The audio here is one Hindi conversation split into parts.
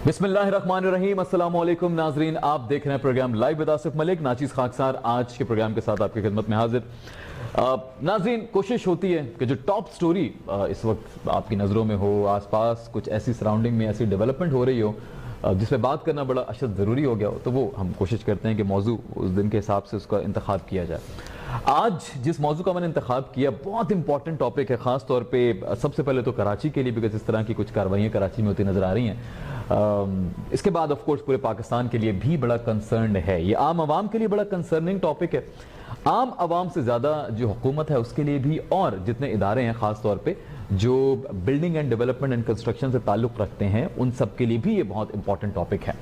बिस्मिल्लाहिर्रहमानिर्रहीम, अस्सलाम वालेकुम नाजरीन। आप देख रहे हैं program live with Asif Malik. नाचिस खाकसार आज के प्रोग्राम के साथ आपकी खिदमत में हाजिर। नाजरीन, कोशिश होती है कि जो टॉप स्टोरी इस वक्त आपकी नज़रों में हो, आसपास कुछ ऐसी सराउंडिंग में ऐसी डेवलपमेंट हो रही हो जिस पे बात करना बड़ा अशद ज़रूरी हो गया हो, तो वो हम कोशिश करते हैं कि मौजू उस दिन के हिसाब से उसका इंतखाब किया जाए। आज जिस मौजू का मैंने इंतखाब किया बहुत इंपॉर्टेंट टॉपिक है, ख़ास तौर पे सबसे पहले तो कराची के लिए, बिकॉज इस तरह की कुछ कार्रवाइयाँ कराची में होती नज़र आ रही हैं। इसके बाद ऑफ कोर्स पूरे पाकिस्तान के लिए भी बड़ा कंसर्न है, ये आम आवाम के लिए बड़ा कंसर्निंग टॉपिक है। आम आवाम से ज़्यादा जो हुकूमत है उसके लिए भी, और जितने इदारे हैं ख़ास तौर पे जो building and development and construction से ताल्लुक़ रखते हैं, उन सब के लिए भी ये बहुत इंपॉर्टेंट टॉपिक है।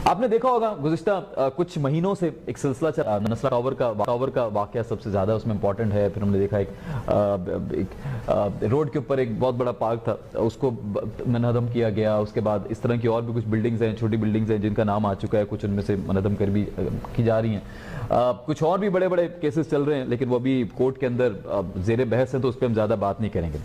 आपने देखा होगा गुज़िश्ता कुछ महीनों से एक सिलसिला चला, नस्ला टावर का वाक़या सबसे ज़्यादा उसमें इंपॉर्टेंट है। फिर हमने देखा एक रोड के ऊपर एक बहुत बड़ा पार्क था, उसको मनहदम किया गया। उसके बाद इस तरह की और भी कुछ बिल्डिंग्स हैं, छोटी बिल्डिंग्स हैं जिनका नाम आ चुका है, कुछ उनमें से मनहदम कर भी की जा रही हैं। कुछ और भी बड़े बड़े केसेस चल रहे हैं, लेकिन वो भी कोर्ट के अंदर ज़ेरे बहस है, तो उस पर हम ज़्यादा बात नहीं करेंगे।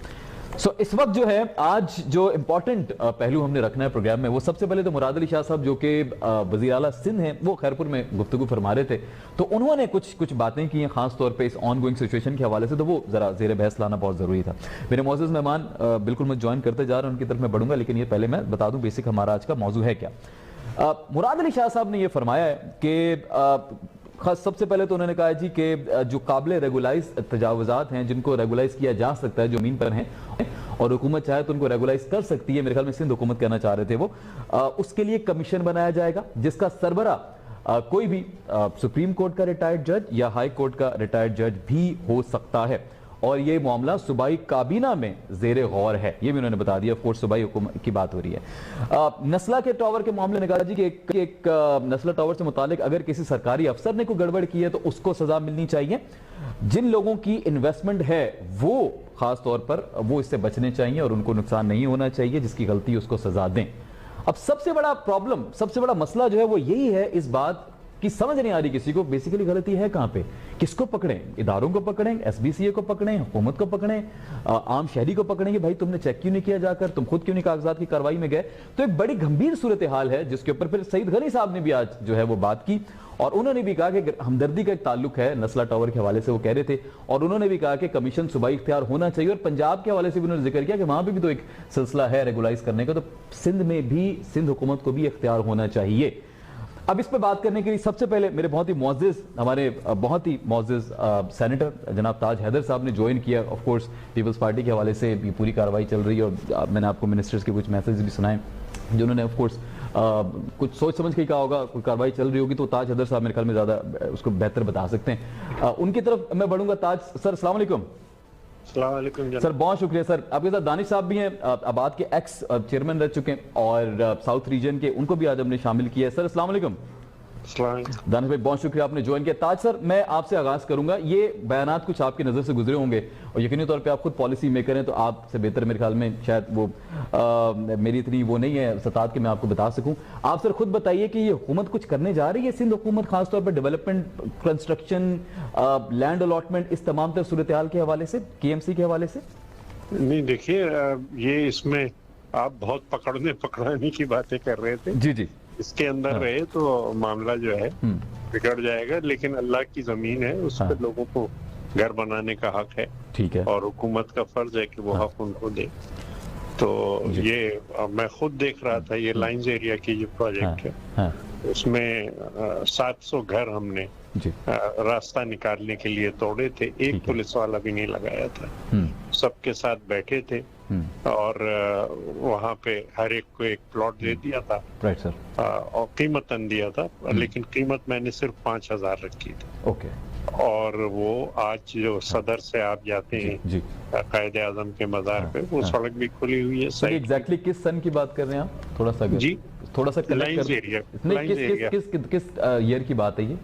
इस वक्त जो है आज जो इंपॉर्टेंट पहलू हमने रखना है प्रोग्राम में, वो सबसे पहले तो मुराद अली शाह साहब जो कि वज़ीर आला सिंध हैं, वो खैरपुर में गुफ्तगू फरमा रहे थे, तो उन्होंने कुछ बातें की हैं खास तौर पे इस ऑन गोइंग सिचुएशन के हवाले से, तो वो जरा ज़ेर बहस लाना बहुत ज़रूरी था। मेरे मोअज़्ज़ज़ मेहमान बिल्कुल मैं ज्वाइन करते जा रहा हूँ, उनकी तरफ मैं बढ़ूंगा, लेकिन ये पहले मैं बता दूँ बेसिक हमारा आज का मौजू है क्या। मुराद अली शाह साहब ने यह फरमाया है कि खास सबसे पहले तो उन्होंने कहा जी कि जो काबिल रेगुलाइज तजावुज़ात हैं, जिनको रेगुलाइज किया जा सकता है, जो ज़मीन पर हैं और हुकूमत चाहे तो उनको रेगुलाइज कर सकती है, मेरे ख्याल में सिंध हुकूमत कहना चाह रहे थे वो, उसके लिए कमीशन बनाया जाएगा जिसका सरबरा कोई भी सुप्रीम कोर्ट का रिटायर्ड जज या हाई कोर्ट का रिटायर्ड जज भी हो सकता है, और ये मामला सूबाई काबीना में ज़ेरे गौर है, ये भी उन्होंने बता दिया। ऑफ कोर्स सूबाई हुकूमत की बात हो रही है। नस्ला के टावर के मामले में कहा जी कि एक नस्ला टावर से मुतालिक अगर किसी सरकारी अफसर ने कोई गड़बड़ की है तो उसको सजा मिलनी चाहिए। जिन लोगों की इन्वेस्टमेंट है वो खास तौर पर वो इससे बचने चाहिए और उनको नुकसान नहीं होना चाहिए, जिसकी गलती उसको सजा दें। अब सबसे बड़ा प्रॉब्लम, सबसे बड़ा मसला जो है वो यही है, इस बात की समझ नहीं आ रही किसी को बेसिकली गलती है कहां पे, किसको पकड़ें, इदारों को पकड़ें, एसबीसीए को पकड़ें, हुकूमत को पकड़ें, आम शहरी को पकड़ेंगे, भाई तुमने चेक क्यों नहीं किया जाकर, तुम खुद क्यों नहीं कागजात की कार्रवाई में गए। तो एक बड़ी गंभीर सूरत हाल है जिसके ऊपर फिर सईद गनी साहब ने भी आज जो है वो बात की, और उन्होंने भी कहा कि हमदर्दी का एक ताल्लुक है नस्ला टावर के हवाले से, वो कह रहे थे, और उन्होंने भी कहा कि कमीशन सूबाई इख्तियार होना चाहिए, और पंजाब के हवाले से भी उन्होंने जिक्र किया कि वहां पर भी तो एक सिलसिला है रेगुलाइज करने का, तो सिंध में भी सिंध हुकूमत को भी इख्तियार होना चाहिए। अब इस पे बात करने के लिए सबसे पहले मेरे बहुत ही मुअज़्ज़िज़, हमारे बहुत ही मुअज़्ज़िज़ सेनेटर जनाब ताज हैदर साहब ने ज्वाइन किया। ऑफ कोर्स पीपल्स पार्टी के हवाले से भी पूरी कार्रवाई चल रही है, और मैंने आपको मिनिस्टर्स के कुछ मैसेज भी सुनाए जिन्होंने ऑफ कोर्स कुछ सोच समझ के कहा होगा, कोई कार्रवाई चल रही होगी तो ताज हैदर साहब मेरे ख्याल में ज़्यादा उसको बेहतर बता सकते हैं। उनकी तरफ मैं बढ़ूंगा। ताज सर, अस्सलाम वालेकुम। सर बहुत शुक्रिया। सर आपके साथ दानिश साहब भी हैं, आबाद के एक्स चेयरमैन रह चुके हैं, और साउथ रीजन के, उनको भी आज हमने शामिल किया है। सर अस्सलाम वालेकुम। दानिश भाई बहुत शुक्रिया आपने ज्वाइन किया। ताज सर, मैं आपसे आगाज करूंगा, ये बयानात कुछ आपकी नजर से गुजरे होंगे और यकीनी तौर पे आप खुद पॉलिसी मेकर हैं, तो आपसे बेहतर मेरे ख्याल में शायद वो मेरी इतनी वो नहीं है सतात कि मैं आपको बता सकूं। आप सर खुद बताइए कि ये हुकूमत कुछ करने जा रही है, सिंध हुकूमत खासतौर पर डेवलपमेंट, कंस्ट्रक्शन, लैंड अलॉटमेंट, इस तमाम तर सूरत हाल के हवाले से, KMC के हवाले से? नहीं, देखिए ये इसमें आप बहुत पकड़ाने की बातें कर रहे थे। जी जी, इसके अंदर रहे तो मामला जो है बिगड़ जाएगा, लेकिन अल्लाह की जमीन है, उस पर लोगों को घर बनाने का हक है, ठीक है, और हुकूमत का फर्ज है कि वो हक उनको दे। तो ये मैं खुद देख रहा था, ये लाइंस एरिया की जो प्रोजेक्ट है उसमें 700 घर हमने रास्ता निकालने के लिए तोड़े थे, एक पुलिस वाला भी नहीं लगाया था, सबके साथ बैठे थे, और वहाँ पे हर एक को एक प्लॉट दे दिया था, राइट सर, और कीमत दिया था, लेकिन कीमत मैंने सिर्फ 5,000 रखी थी। ओके। और वो आज जो सदर से आप जाते हैं कायदे आजम के मज़ार पे, वो सड़क भी खुली हुई है। सही एग्जैक्टली किस सन की बात कर रहे हैं आप? थोड़ा सा जी, थोड़ा सा लाइंस एरिया, किस ईयर की बात है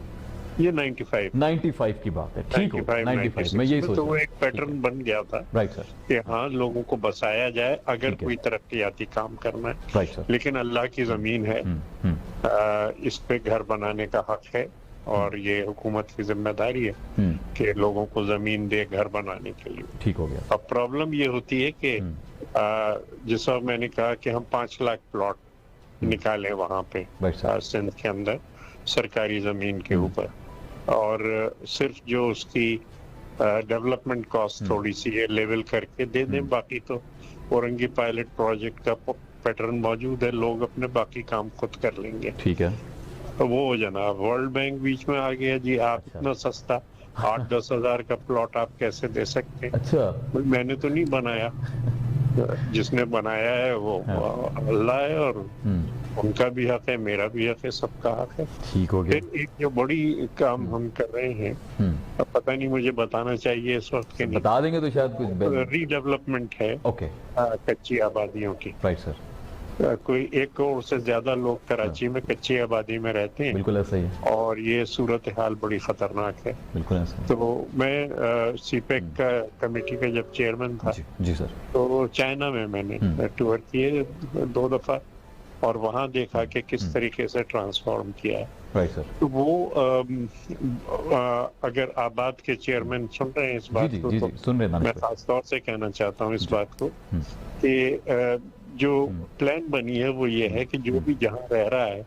ये 95 की बात है, ठीक हो, 95 मैं यही सोच रहा हूं। तो वो एक पैटर्न बन गया था, राइट सर, कि हाँ लोगों को बसाया जाए अगर कोई तरक्कियाती काम करना है, राइट सर, लेकिन अल्लाह की जमीन है, इस पे घर बनाने का हक है, और ये हुकूमत की जिम्मेदारी है कि लोगों को जमीन दे घर बनाने के लिए। ठीक हो गया। अब प्रॉब्लम ये होती है कि जिस वक्त मैंने कहा कि हम 5 लाख प्लॉट निकाले वहां पे सिंध के अंदर सरकारी जमीन के ऊपर, और सिर्फ जो उसकी डेवलपमेंट कॉस्ट थोड़ी सी है लेवल करके दे दें, बाकी तो औरंगी पायलट प्रोजेक्ट का पैटर्न मौजूद है, लोग अपने बाकी काम खुद कर लेंगे। ठीक है। तो वो जनाब वर्ल्ड बैंक बीच में आ गया जी, आप इतना सस्ता 8-10 हजार का प्लॉट आप कैसे दे सकते हैं? अच्छा, मैंने तो नहीं बनाया, जिसने बनाया है वो अल्लाह है, और उनका भी हक है, मेरा भी हक है, सबका हक है। ठीक हो गया। फिर एक जो बड़ी काम हम कर रहे हैं, अब पता नहीं मुझे बताना चाहिए इस वक्त के, बता देंगे तो शायद कुछ रीडेवलपमेंट है ओके कच्ची आबादियों की। Right sir. कोई 1 करोड़ से ज्यादा लोग कराची में कच्ची आबादी में रहते हैं। बिल्कुल ऐसा ही है, और ये सूरत हाल बड़ी खतरनाक है। बिल्कुल ऐसा है। तो मैं सीपेक का कमेटी का जब चेयरमैन था जी सर, तो चाइना में मैंने टूर किए 2 दफा, और वहाँ देखा कि किस तरीके से ट्रांसफॉर्म किया है। Right sir. तो वो अगर आबाद के चेयरमैन सुन रहे हैं इस बात को, जी, तो सुन रहे हैं, मैं खास तौर से कहना चाहता हूँ इस बात को कि जो प्लान बनी है वो ये है कि जो भी जहाँ रह रहा है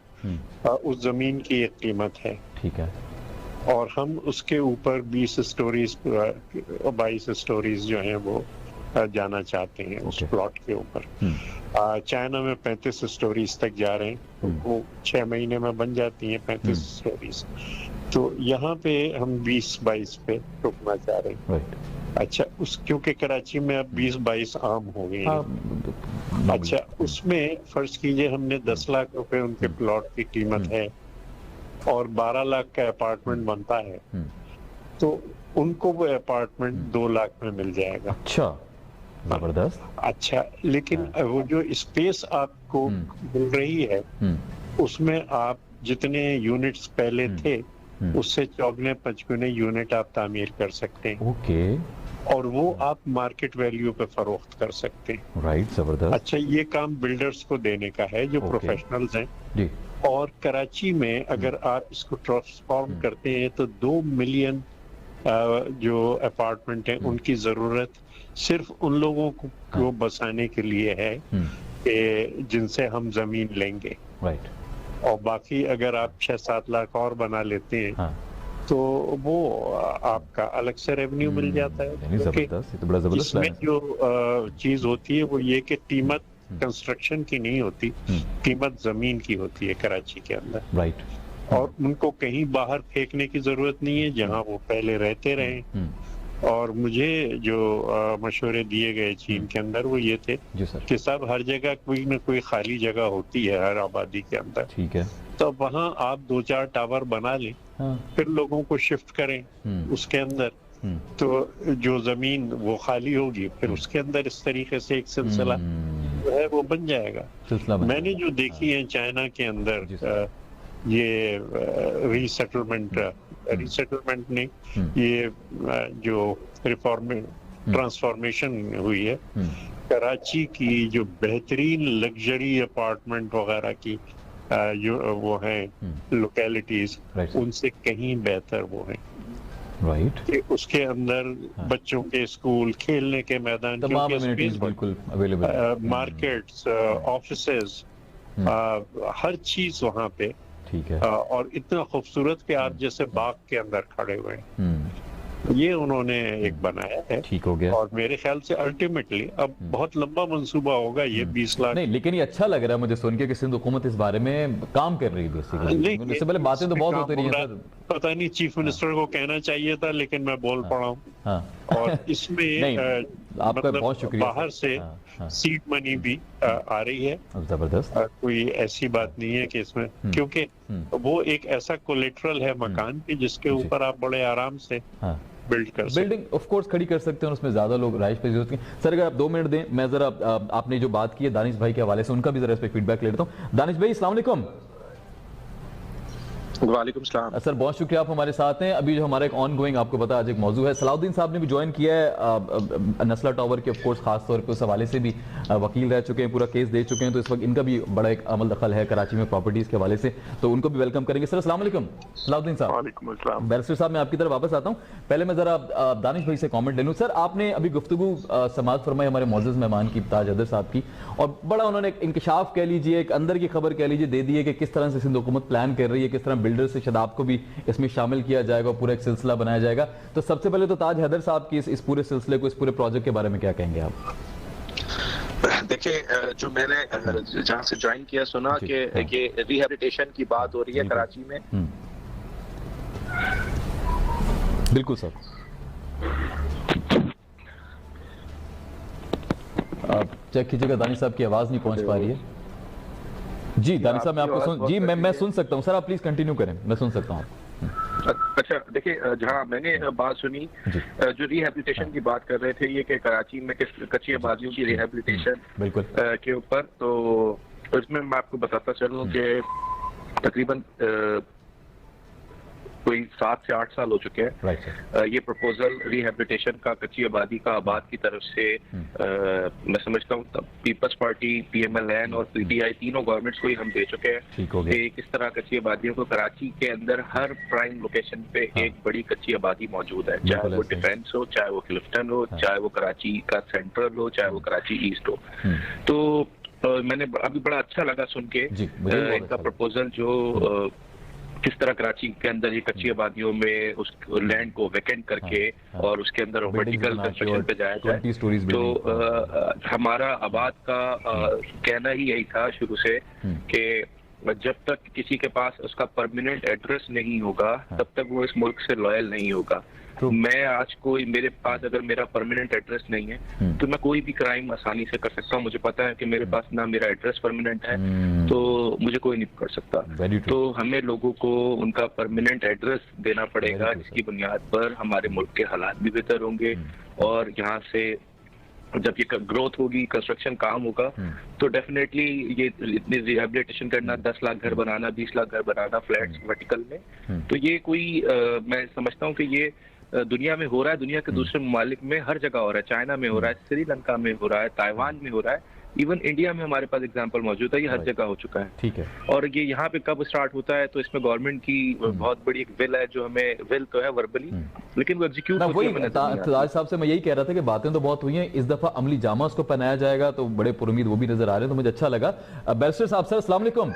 उस जमीन की एक कीमत है। ठीक है। और हम उसके ऊपर 20 स्टोरीज 22 स्टोरीज जो हैं वो जाना चाहते हैं उस प्लॉट के ऊपर। चाइना में 35 स्टोरीज तक जा रहे हैं, वो 6 महीने में बन जाती हैं 35 स्टोरीज। तो यहाँ पे हम 20-22 पे रुकना चाह रहे हैं। अच्छा, उस क्योंकि कराची में अब 20-22 आम हो गए हैं। अच्छा, उसमें फर्ज कीजिए हमने 10 लाख रुपए उनके प्लॉट की कीमत है और 12 लाख का अपार्टमेंट बनता है, तो उनको वो अपार्टमेंट 2 लाख में मिल जाएगा। अच्छा, जबरदस्त। अच्छा, लेकिन वो जो स्पेस आपको मिल रही है उसमें आप जितने यूनिट्स पहले थे उससे 4-5 यूनिट आप तामीर कर सकते हैं। ओके। और वो आप मार्केट वैल्यू पे फरोख्त कर सकते हैं। राइट, जबरदस्त। अच्छा, ये काम बिल्डर्स को देने का है जो प्रोफेशनल्स हैं जी। और कराची में अगर आप इसको ट्रांसफॉर्म करते हैं तो 2 मिलियन जो अपार्टमेंट हैं उनकी जरूरत सिर्फ उन लोगों को बसाने के लिए है कि जिनसे हम जमीन लेंगे। राइट। और बाकी अगर आप 6-7 लाख और बना लेते हैं तो वो आपका अलग से रेवेन्यू मिल जाता है। क्योंकि इसमें जो चीज होती है वो ये कि कीमत कंस्ट्रक्शन की नहीं होती, कीमत जमीन की होती है कराची के अंदर। राइट। और उनको कहीं बाहर फेंकने की जरूरत नहीं है, जहाँ वो पहले रहते रहे। और मुझे जो मशवरे दिए गए चीन के अंदर वो ये थे कि सब हर जगह कोई ना कोई खाली जगह होती है हर आबादी के अंदर। ठीक है। तो वहाँ आप 2-4 टावर बना लें, फिर लोगों को शिफ्ट करें उसके अंदर, तो जो जमीन वो खाली होगी फिर उसके अंदर इस तरीके से एक सिलसिला जो है वो बन जाएगा। मैंने जो देखी है चाइना के अंदर ये रीसेटलमेंट नहीं, ये जो ट्रांसफॉर्मेशन हुई है कराची की, जो बेहतरीन लग्जरी अपार्टमेंट वगैरह की जो वो है लोकेलिटीज, उनसे कहीं बेहतर वो है। राइट। कि उसके अंदर बच्चों के स्कूल, खेलने के मैदान, तमाम एमिनिटीज बिल्कुल अवेलेबल, मार्केट्स, ऑफिसेज, हर चीज वहाँ पे। ठीक है। और इतना खूबसूरत कि आप जैसे बाग के अंदर खड़े हुए हैं, ये उन्होंने एक बनाया है। ठीक हो गया। और मेरे ख्याल से अल्टीमेटली अब बहुत लंबा मंसूबा होगा ये 20 लाख। नहीं, लेकिन ये अच्छा लग रहा है मुझे सुन के कि सिंध हुकूमत इस बारे में काम कर रही है बेसिकली। इससे पहले बातें तो बहुत होती रही हैं सर। पता नहीं चीफ मिनिस्टर को कहना चाहिए था, लेकिन मैं बोल पड़ा हूँ। और इसमें आपका बहुत शुक्रिया। बाहर से सीड मनी भी आ रही है। जबरदस्त। कोई ऐसी बात नहीं है कि इसमें, क्योंकि वो एक ऐसा कोलेटरल है मकान की जिसके ऊपर आप बड़े आराम से बिल्डिंग ऑफ कोर्स खड़ी कर सकते हैं, उसमें ज्यादा लोग राइश पे जरूरत नहीं। सर अगर आप 2 मिनट दें, मैं जरा आपने जो बात की है दानिश भाई के हवाले से उनका भी जरा इस पे फीडबैक ले लेता हूं। दानिश भाई, अस्सलाम वालेकुम। वालेकुम सलाम। सर बहुत शुक्रिया आप हमारे साथ हैं। अभी जो हमारा एक ऑन गोइंग आपको पता आज एक मौजू है, सलाउद्दीन साहब ने भी ज्वाइन किया है नस्ला टावर के, ऑफ कोर्स खास तौर पे उस हवाले से भी वकील रह चुके हैं, पूरा केस दे चुके हैं, तो इस वक्त इनका भी बड़ा एक अमल दखल है कराची में प्रॉपर्टीज के हवाले से, तो उनको भी वेलकम करेंगे। सर अस्सलाम वालेकुम सलाउद्दीन साहब। वालेकुम अस्सलाम। बैरिस्टर साहब मैं आपकी तरफ वापस आता हूँ, पहले मैं जरा दानिश भाई से कॉमेंट ले लूँ। सर आपने अभी गुफ्तगू समाअत फरमाई हमारे मोअज़्ज़ज़ मेहमान की ताज हैदर साहब की, और बड़ा उन्होंने एक इंकशाफ कह लीजिए, एक अंदर की खबर कह लीजिए दे दी है कि किस तरह से सिंध हुकूमत प्लान कर रही है, किस तरह बिल्डर से शदाब को भी इसमें शामिल किया जाएगा, पूरा एक सिलसिला बनाया जाएगा। तो सबसे पहले तो ताज हैदर साहब की इस पूरे सिलसिले को, इस पूरे प्रोजेक्ट के बारे में क्या कहेंगे आप? देखिए, जो मैंने जहाँ से ज्वाइन किया सुना कि ये रिहैबिलिटेशन की बात हो रही है कराची में। बिल्कुल सर, आप चेक कीजिएगा, दानिश साहब की आवाज नहीं पहुंच पा रही है। जी दानिश साहब मैं आपको मैं सुन सकता हूं सर, आप प्लीज कंटिन्यू करें, मैं सुन सकता हूं। अच्छा देखिए, जहाँ मैंने बात सुनी, जो रिहैबिलिटेशन की बात कर रहे थे ये कि कराची में किस कच्ची आबादियों की रिहैबिलिटेशन बिल्कुल के ऊपर, तो इसमें मैं आपको बताता चलूं कि तकरीबन कोई 7 से 8 साल हो चुके हैं। ये प्रपोजल रिहैबिलिटेशन का कच्ची आबादी का आबाद की तरफ से मैं समझता हूँ पीपल्स पार्टी, PMLN और PTI तीनों गवर्नमेंट्स को ही हम दे चुके हैं कि किस तरह कच्ची आबादियों को कराची के अंदर हर प्राइम लोकेशन पे एक बड़ी कच्ची आबादी मौजूद है, चाहे वो डिफेंस हो, चाहे वो क्लिफ्टन हो, चाहे वो कराची का सेंट्रल हो, चाहे वो कराची ईस्ट हो। तो मैंने अभी बड़ा अच्छा लगा सुन के इनका प्रपोजल, जो किस तरह कराची के अंदर ये कच्ची आबादियों में उस लैंड को वैकेंट करके और उसके अंदर वर्टिकल कंस्ट्रक्शन पे जाया जाए। तो हमारा आबाद का कहना ही यही था शुरू से कि जब तक किसी के पास उसका परमानेंट एड्रेस नहीं होगा तब तक वो इस मुल्क से लॉयल नहीं होगा। तो मैं आज कोई, मेरे पास अगर मेरा परमानेंट एड्रेस नहीं है तो मैं कोई भी क्राइम आसानी से कर सकता हूँ। मुझे पता है कि मेरे पास ना मेरा एड्रेस परमानेंट है तो मुझे कोई नहीं कर सकता। तो हमें लोगों को उनका परमानेंट एड्रेस देना पड़ेगा, जिसकी बुनियाद पर हमारे मुल्क के हालात भी बेहतर होंगे और यहाँ से जब ये ग्रोथ होगी, कंस्ट्रक्शन काम होगा, तो डेफिनेटली ये इतनी रिहैबिलिटेशन करना, 10 लाख घर बनाना, 20 लाख घर बनाना फ्लैट्स वर्टिकल में, तो ये कोई मैं समझता हूँ कि ये दुनिया में हो रहा है, दुनिया के दूसरे ममालिक में हर जगह हो रहा है। चाइना में हो रहा है, श्रीलंका में हो रहा है, ताइवान में हो रहा है, इवन इंडिया में हमारे पास एग्जांपल मौजूद है, ये हर जगह हो चुका है। ठीक है। और ये यहाँ पे कब स्टार्ट होता है, तो इसमें गवर्नमेंट की बहुत बड़ी एक विल है, जो हमें विल तो है वर्बली, लेकिन वो एग्जीक्यूट ताज साहब से मैं यही कह रहा था कि बातें तो बहुत हुई हैं, इस दफा अमली जामा उसको पहनाया जाएगा, तो बड़े पुरुमीद वो भी नजर आ रहे हैं, तो मुझे अच्छा लगा। बैरिस्टर साहब, सर अस्सलाम वालेकुम।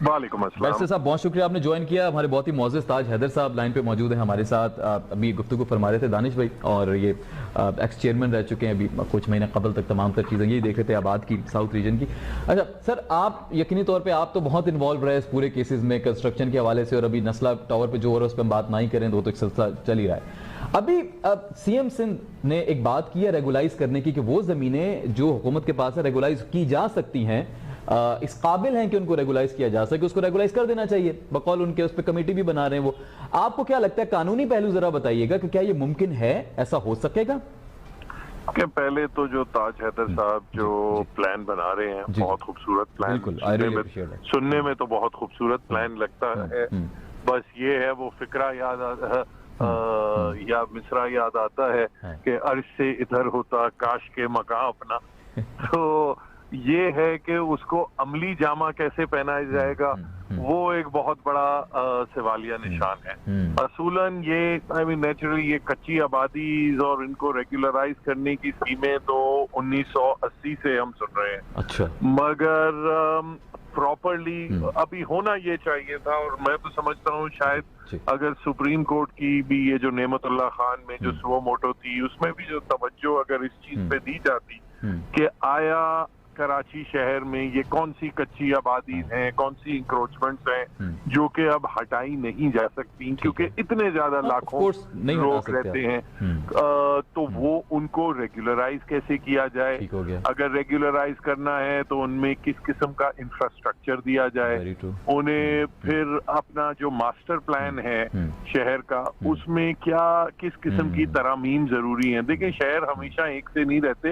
वालेकुम अस्सलाम। बैरिस्टर साहब बहुत शुक्रिया आपने ज्वाइन किया। हमारे बहुत ही मोअज़्ज़ज़ ताज हैदर साहब लाइन पे मौजूद हैं हमारे साथ। अभी गुफ्तगू फरमा रहे थे दानिश भाई, और ये एक्स चेयरमैन रह चुके हैं अभी कुछ महीने कबल तक, तमाम तर चीज़ें यही देख रहे थे आबाद की, साउथ रीजन की। अच्छा सर, आप यकीनी तौर पर आप तो बहुत इन्वॉल्व रहे इस पूरे केसेस में कंस्ट्रक्शन के हवाले से, और अभी नस्ला टावर पर जो हो रहा है उस पर हम बात नहीं करें तो एक सिलसिला चल ही रहा है। अभी CM सिंध ने एक बात की है रेगुलाइज करने की, कि वो ज़मीनें जो हुकूमत के पास है रेगुलाइज की जा सकती हैं, इस काबिल हैं कि उनको रेगुलाइज किया जा सके, उसको रेगुलाइज कर देना चाहिए बकौल उनके, उस पर कमेटी भी बना रहे हैं वो। आपको क्या लगता है, कानूनी पहलू जरा बताइएगा कि क्या ये मुमकिन है, ऐसा हो सकेगा? कि पहले तो जो ताज हैदर साहब जो प्लान बना रहे हैं, बहुत खूबसूरत प्लान, सुनने में तो बहुत खूबसूरत प्लान लगता है, बस ये है वो फिक्रा याद या मिसरा याद आता है कि अर्श से इधर होता काश के मकान अपना। तो ये है कि उसको अमली जामा कैसे पहनाया जाएगा, वो एक बहुत बड़ा सवालिया निशान है। असूलन ये नेचुरली ये कच्ची आबादी और इनको रेगुलराइज करने की स्कीमें तो 1980 से हम सुन रहे हैं। अच्छा। मगर प्रॉपरली अभी होना ये चाहिए था, और मैं तो समझता हूँ शायद अगर सुप्रीम कोर्ट की भी ये जो नेमतुल्लाह खान में जो सुओ मोटो थी, उसमें भी जो तवज्जो अगर इस चीज पे दी जाती कि आया कराची शहर में ये कौन सी कच्ची आबादी हैं, कौन सी इंक्रोचमेंट्स हैं जो कि अब हटाई नहीं जा सकती क्योंकि इतने ज्यादा लाखों लोग रहते हैं, तो वो उनको रेगुलराइज कैसे किया जाए। अगर रेगुलराइज करना है तो उनमें किस किस्म का इंफ्रास्ट्रक्चर दिया जाए, उन्हें फिर अपना जो मास्टर प्लान है शहर का, उसमें क्या किस किस्म की तरामीम जरूरी है। देखिए शहर हमेशा एक से नहीं रहते,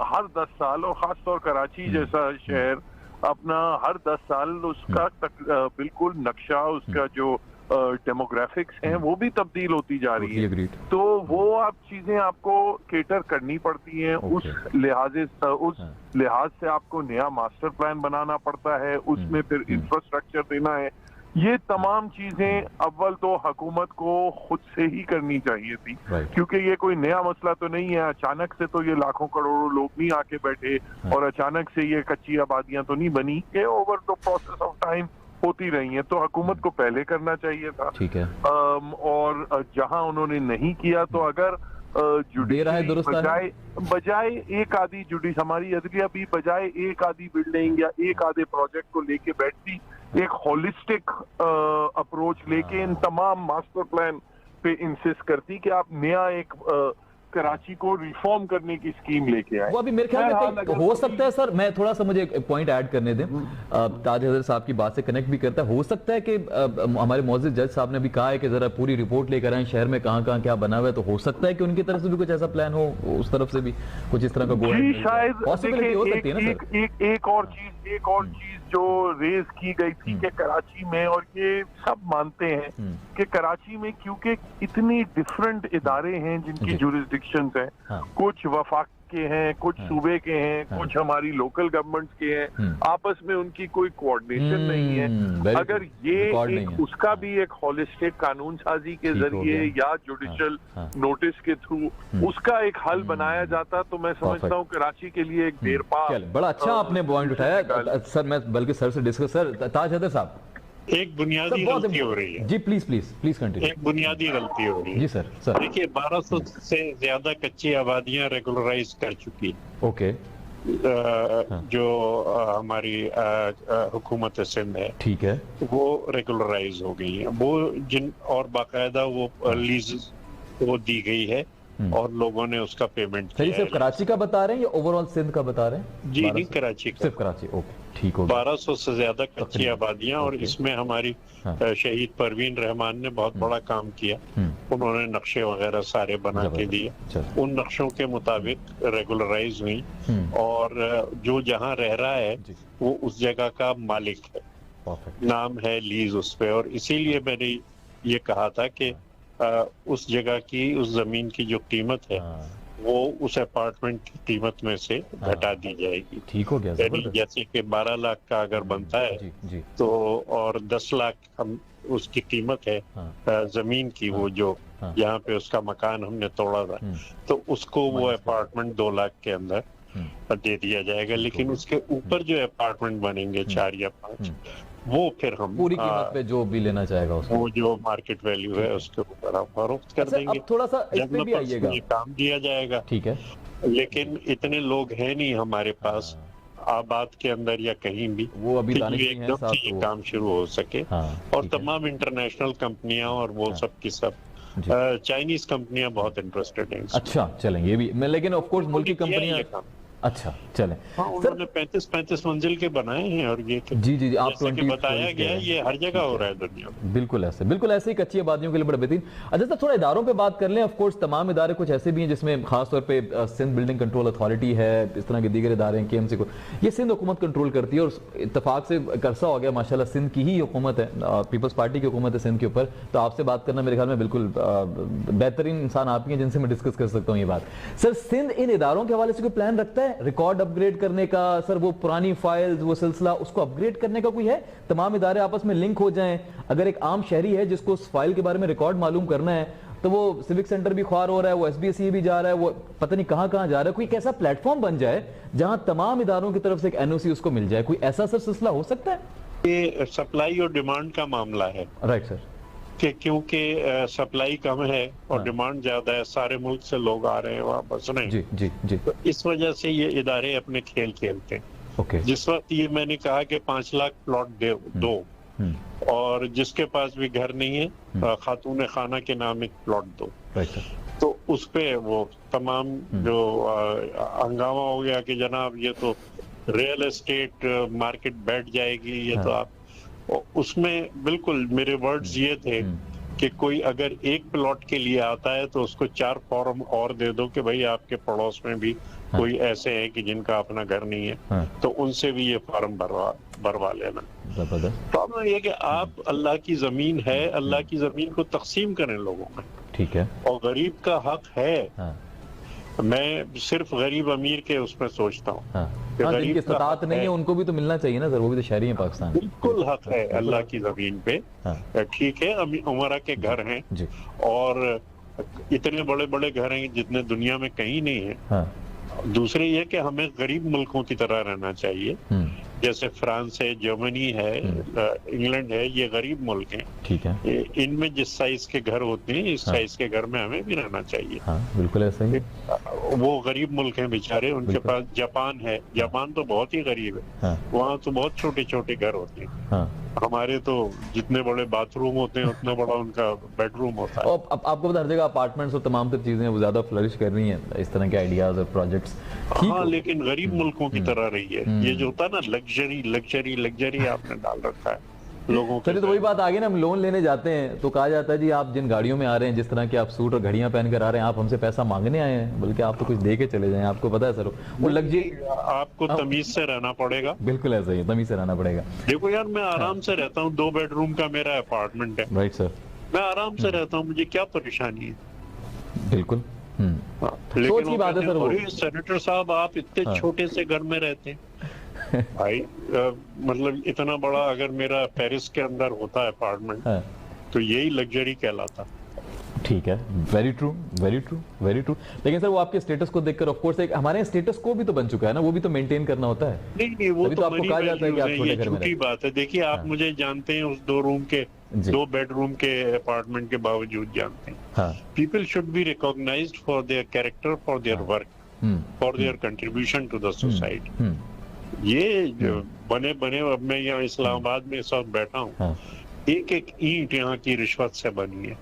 हर 10 साल, और खासतौर कराची जैसा शहर अपना हर 10 साल उसका बिल्कुल नक्शा, उसका जो डेमोग्राफिक्स हैं वो भी तब्दील होती जा रही है। तो वो आप चीजें आपको केटर करनी पड़ती हैं। उस लिहाज से आपको नया मास्टर प्लान बनाना पड़ता है, उसमें फिर इंफ्रास्ट्रक्चर देना है। ये तमाम चीजें अव्वल तो हुकूमत को खुद से ही करनी चाहिए थी, क्योंकि ये कोई नया मसला तो नहीं है। अचानक से तो ये लाखों करोड़ों लोग नहीं आके बैठे और अचानक से ये कच्ची आबादियां तो नहीं बनी। ये over the process of time होती रही हैं। तो हुकूमत को पहले करना चाहिए था। ठीक है। और जहां उन्होंने नहीं किया, तो अगर बजाय एक आधी जुडिस हमारी अदलिया भी बजाय एक आधी बिल्डिंग या एक आधे प्रोजेक्ट को लेके बैठती, एक होलिस्टिक अप्रोच लेके इन तमाम मास्टर प्लान पे इंसिस्ट करती कि आप नया एक कराची को रिफॉर्म करने की स्कीम लेके आए। वो अभी मेरे ख्याल में हो सकता है सर, मैं थोड़ा सा मुझे एक पॉइंट ऐड करने दें। ताज हजरत साहब की बात से कनेक्ट भी करता है। हो सकता है कि हमारे मौजूद जज साहब ने भी कहा है कि जरा पूरी रिपोर्ट लेकर आए शहर में कहां कहां क्या बना हुआ है, तो हो सकता है कि उनकी तरफ से भी कुछ ऐसा प्लान हो, उस तरफ से भी कुछ इस तरह का जी शायद पॉसिबिलिटी हो सकती है ना सर। एक और चीज जो रेज की गई थी कि कराची में, और ये सब मानते हैं कि कराची में क्योंकि इतनी डिफरेंट इदारे हैं जिनकी जुरिस्डिक्शंस हैं, कुछ वफाक के हैं, कुछ सूबे के हैं, कुछ हमारी लोकल गवर्नमेंट्स के हैं, आपस में उनकी कोई कोऑर्डिनेशन नहीं है। अगर ये उसका भी एक होलिस्टिक कानून साजी के जरिए या जुडिशियल नोटिस के थ्रू उसका एक हल बनाया जाता, तो मैं समझता हूँ कराची के लिए एक देर पार। बड़ा अच्छा आपने पॉइंट उठाया सर। मैं बल्कि सर से डिस्कस, सर ताज हैदर साहब, एक बुनियादी गलती हो रही है जी। Please continue. एक बुनियादी गलती हो रही है जी सर। देखिए 1200 से ज्यादा कच्ची आबादियां रेगुलराइज कर चुकी। ओके। जो हमारी हुकूमत सिंध है, ठीक है, वो रेगुलराइज हो गई है। वो जिन और बाकायदा वो लीज वो दी गई है और लोगों ने उसका पेमेंट किया। सिर्फ कराची का बता रहे हैं या ओवरऑल सिंध का बता रहे हैं? जी नहीं, कराची का, सिर्फ कराची। ओके, ठीक हो। 1200 से ज्यादा कच्ची आबादियां, और इसमें हमारी शहीद परवीन रहमान ने बहुत बड़ा काम किया। उन्होंने नक्शे वगैरह सारे बना के दिए, उन नक्शों के मुताबिक रेगुलराइज हुई, और जो जहां रह रहा है वो उस जगह का मालिक है, नाम है लीज उस पे। और इसीलिए मैंने ये कहा था कि उस जगह की, उस जमीन की जो कीमत है वो उस अपार्टमेंट की कीमत में से घटा दी जाएगी। ठीक हो गया। जैसे कि 12 लाख का अगर बनता है जी। तो और 10 लाख हम उसकी कीमत है जमीन की, वो जो यहाँ पे उसका मकान हमने तोड़ा था, तो उसको वो अपार्टमेंट 2 लाख के अंदर दे दिया जाएगा। लेकिन उसके ऊपर जो अपार्टमेंट बनेंगे 4 या 5, वो फिर हम पूरी कीमत पे जो भी लेना चाहेगा उसको, वो जो मार्केट वैल्यू है उसके ऊपर हम फरोख्त कर देंगे। अब थोड़ा सा इस पे भी आइएगा, ये काम दिया जाएगा। ठीक है, लेकिन इतने लोग हैं नहीं हमारे पास आबाद के अंदर या कहीं भी, वो अभी एकदम से ये काम शुरू हो सके। और तमाम इंटरनेशनल कंपनियां और वो सब की सब चाइनीज कंपनियां बहुत इंटरेस्टेड हैं। अच्छा चलें, ये भी, लेकिन ऑफ कोर्स मुल्की कंपनियां। अच्छा चलें। उन्होंने 35 मंजिल के बनाए हैं, और ये जी आप बताया गया ये हर जगह हो रहा है दुनिया में। बिल्कुल ऐसे ही कच्ची आबादियों के लिए बड़ा बेहतरीन। अच्छा सर, थोड़ा इदारों पे बात कर लें। ऑफ कोर्स तमाम इदारे कुछ ऐसे भी हैं जिसमें खास तौर पे सिंध बिल्डिंग कंट्रोल अथॉरिटी है, इस तरह के दीगर इदारे हैं, KMC को ये सिंध हुकूमत कंट्रोल करती है। और इत्तेफाक से करसा हो गया माशाल्लाह, सिंध की ही हुकूमत है, पीपल्स पार्टी की हुकूमत है सिंध के ऊपर। तो आपसे बात करना मेरे ख्याल में बिल्कुल बेहतरीन इंसान आप ही हैं जिनसे मैं डिस्कस कर सकता हूँ ये बात। सर, सिंध इन इदारों के हवाले से कोई प्लान रखता है रिकॉर्ड अपग्रेड करने का? सर, वो पुरानी फाइल्स, वो सिलसिला, उसको अपग्रेड करने का कोई है? तमाम इदारे आपस में लिंक हो जाएं। अगर एक आम शहरी है जिसको उस फाइल के बारे में रिकॉर्ड मालूम करना है, तो वो सिविक सेंटर भी ख्वार हो रहा है, वो SBSE भी जा रहा है, वो पता नहीं कहां कहां जा रहा है। कोई ऐसा प्लेटफॉर्म बन जाए जहां तमाम इदारों की तरफ से एक NOC उसको मिल जाए, कोई ऐसा सर सिलसिला हो सकता है? ये सप्लाई और डिमांड का मामला है। राइट सर, कि क्योंकि सप्लाई कम है और डिमांड ज्यादा है, सारे मुल्क से लोग आ रहे हैं वहाँ बसने। जी। तो इस वजह से ये इदारे अपने खेल खेलते हैं। ओके। जिस वक्त ये मैंने कहा कि 5 लाख प्लॉट दो, और जिसके पास भी घर नहीं है खातून खाना के नाम एक प्लॉट दो, तो उस पे वो तमाम जो हंगामा हो गया कि जनाब ये तो रियल एस्टेट मार्केट बैठ जाएगी, ये तो आप, उसमें बिल्कुल मेरे वर्ड्स ये थे कि कोई अगर एक प्लॉट के लिए आता है तो उसको 4 फॉर्म और दे दो कि भाई आपके पड़ोस में भी कोई ऐसे हैं कि जिनका अपना घर नहीं है, तो उनसे भी ये फॉर्म भरवा लेना। प्रॉब्लम ये कि आप अल्लाह की जमीन है, अल्लाह की जमीन को तकसीम करें लोगों में, ठीक है, और गरीब का हक है। मैं सिर्फ गरीब अमीर के उसमें सोचता हूँ, जिनकी इस्तात नहीं है उनको भी तो मिलना चाहिए ना सर, वो भी तो शहरी है पाकिस्तान। बिल्कुल हक है अल्लाह की जमीन पे, ठीक है। उमरा के घर हैं और इतने बड़े बड़े घर हैं जितने दुनिया में कहीं नहीं है। दूसरे ये कि हमें गरीब मुल्कों की तरह रहना चाहिए, जैसे फ्रांस है, जर्मनी है, इंग्लैंड है, ये गरीब मुल्क हैं, ठीक है। इनमें जिस साइज के घर होते हैं इस साइज के घर में हमें भी रहना चाहिए। बिल्कुल ऐसा ही। वो गरीब मुल्क हैं बेचारे, उनके पास जापान है, जापान तो बहुत ही गरीब है, वहाँ तो बहुत छोटे छोटे घर होते हैं। हमारे तो जितने बड़े बाथरूम होते हैं उतना बड़ा उनका बेडरूम होता है। अब आपको पता हर जगह अपार्टमेंट्स और तमाम तरह चीजें वो ज्यादा फ्लरिश कर रही हैं, इस तरह के आइडियाज और प्रोजेक्ट्स। हाँ, लेकिन गरीब मुल्कों की तरह रही है। ये जो होता है ना लग्जरी लग्जरी लग्जरी आपने डाल रखा है लोगों के। तो वही बात आ गई ना, हम लोन लेने जाते हैं तो कहा जाता है जी आप जिन गाड़ियों में आ रहे हैं, जिस तरह के आप सूट और घड़ियां पहन कर आ रहे हैं, आप हमसे पैसा मांगने आए हैं, बल्कि आप तो कुछ दे के चले जाएं। आपको पता है सर वो लग्जरी, आपको तमीज से रहना पड़ेगा। बिल्कुल ऐसा ही, तमीज से रहना पड़ेगा। देखो यार, मैं आराम से रहता हूँ, 2 बेडरूम का मेरा अपार्टमेंट है। राइट सर, मैं आराम से रहता हूँ, मुझे क्या परेशानी है। बिल्कुल सोच की बात है सर। वो सेनेटर साहब आप इतने छोटे से घर में रहते हैं भाई, मतलब इतना बड़ा अगर मेरा पेरिस के अंदर होता है अपार्टमेंट, तो यही लग्जरी कहलाता। ठीक है, very true very true very true. लेकिन सर वो आपके स्टेटस को देखकर ऑफ कोर्स एक हमारे स्टेटस को भी तो बन चुका है ना, वो भी तो मेंटेन करना होता है। नहीं वो तो आपको कहा जाता है कि आप छोटे घर में रहते हैं। बात है, देखिए आप मुझे जानते हैं उस 2 रूम के 2 बेडरूम के अपार्टमेंट के बावजूद जानते हैं। People should be recognised for their character, for their work, for their contribution to the society. ये जो बने अब मैं यहाँ इस्लामाबाद में इस वक्त बैठा हूँ, एक एक ईंट यहाँ की रिश्वत से बनी है।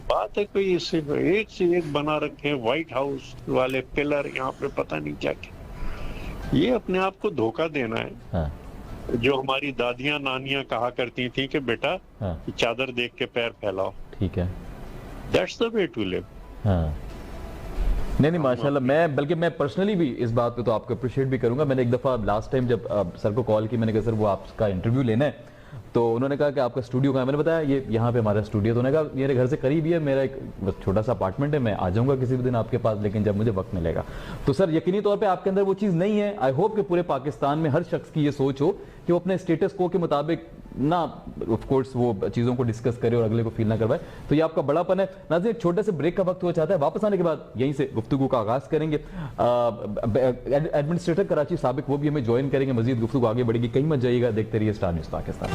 बात है कोई इससे एक से एक बना रखे हैं, व्हाइट हाउस वाले पिलर यहाँ पे पता नहीं क्या क्या। ये अपने आप को धोखा देना है। जो हमारी दादियां नानियां कहा करती थी कि बेटा चादर देख के पैर फैलाओ, ठीक है, that's the way to live. नहीं माशाल्लाह, मैं पर्सनली भी इस बात पे तो आपको अप्रिशिएट भी करूंगा। मैंने एक दफ़ा लास्ट टाइम जब सर को कॉल की, मैंने कहा सर वो आपका इंटरव्यू लेना है, तो उन्होंने कहा कि आपका स्टूडियो कहाँ है। मैंने बताया ये यहाँ पे हमारा स्टूडियो। तो उन्होंने कहा मेरे घर से करीब ही है, मेरा एक बस छोटा सा अपार्टमेंट है, मैं आ जाऊँगा किसी भी दिन आपके पास, लेकिन जब मुझे वक्त मिलेगा। तो सर यकीनी तौर पे आपके अंदर वो चीज़ नहीं है। आई होप कि पूरे पाकिस्तान में हर शख्स की ये सोच हो कि वो अपने स्टेटस को के मुताबिक ना ऑफ कोर्स वो चीज़ों को डिस्कस करे और अगले को फील ना करवाए। तो ये आपका बड़ापन है। नाज़रीन, एक छोटे से ब्रेक का वक्त हो चाहता है, वापस आने के बाद यहीं से गुफ्तगू का आगाज़ करेंगे। एडमिनिस्ट्रेटर कराची साबिक वो भी हमें ज्वाइन करेंगे, मजीद गुफ्तगू आगे बढ़ेगी। कहीं मत जाइएगा, देखते रहिए स्टार न्यूज़ पाकिस्तान।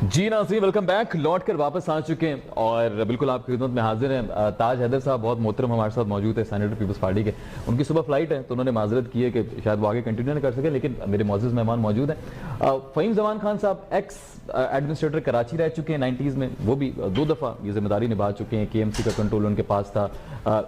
जी नाज़रीन, वेलकम बैक। लौट कर वापस आ चुके हैं और बिल्कुल आपकी खिदमत में हाजिर हैं। ताज हैदर साहब बहुत मोहतरम हमारे साथ मौजूद है, सेनेटर पीपल्स पार्टी के। उनकी सुबह फ्लाइट है तो उन्होंने माजरत की है कि शायद वो आगे कंटिन्यू नहीं कर सके, लेकिन मेरे मौजूद मेहमान मौजूद हैं। फ़हीम ज़मान खान साहब एक्स एडमिनिस्ट्रेटर कराची रह चुके हैं 90s में, वो भी 2 दफ़ा ये जिम्मेदारी निभा चुके हैं। KMC का कंट्रोल उनके पास था,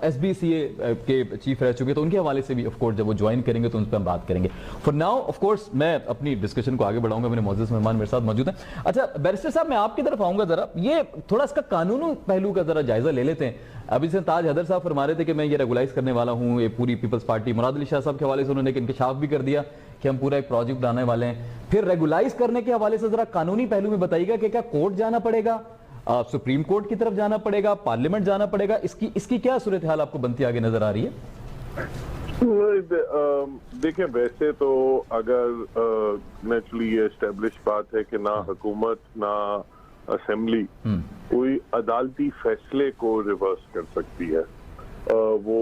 SBCA के चीफ रह चुके, तो उनके हवाले से भी ऑफ कोर्स जब वो ज्वाइन करेंगे तो उन पर हम बात करेंगे। फॉर नाउ ऑफ कोर्स मैं अपनी डिस्कशन को आगे बढ़ाऊंगा, मेरे मौजूद मेहमान मेरे साथ मौजूद हैं। अच्छा बैरिस्टर साहब, मैं आपकी तरफ आऊंगा, जरा ये थोड़ा इसका कानूनी पहलू का जरा जायजा ले लेते हैं। अभी से ताज हैदर साहब फरमा रहे थे कि मैं ये रेगुलाइज करने वाला हूँ, ये पूरी पीपल्स पार्टी। मुराद अली शाह साहब के हवाले से उन्होंने एक इंकशाफ भी कर दिया कि हम पूरा एक प्रोजेक्ट बनाने वाले हैं। फिर रेगुलाइज करने के हवाले से जरा कानूनी पहलू में बताइएगा कि क्या कोर्ट जाना पड़ेगा, सुप्रीम कोर्ट की तरफ जाना पड़ेगा, पार्लियामेंट जाना पड़ेगा, इसकी क्या सूरत हाल आपको बनती आगे नजर आ रही है? देखिए, वैसे तो अगर नेचुरली ये एस्टेब्लिश बात है कि ना हुकूमत ना असेंबली कोई अदालती फैसले को रिवर्स कर सकती है। वो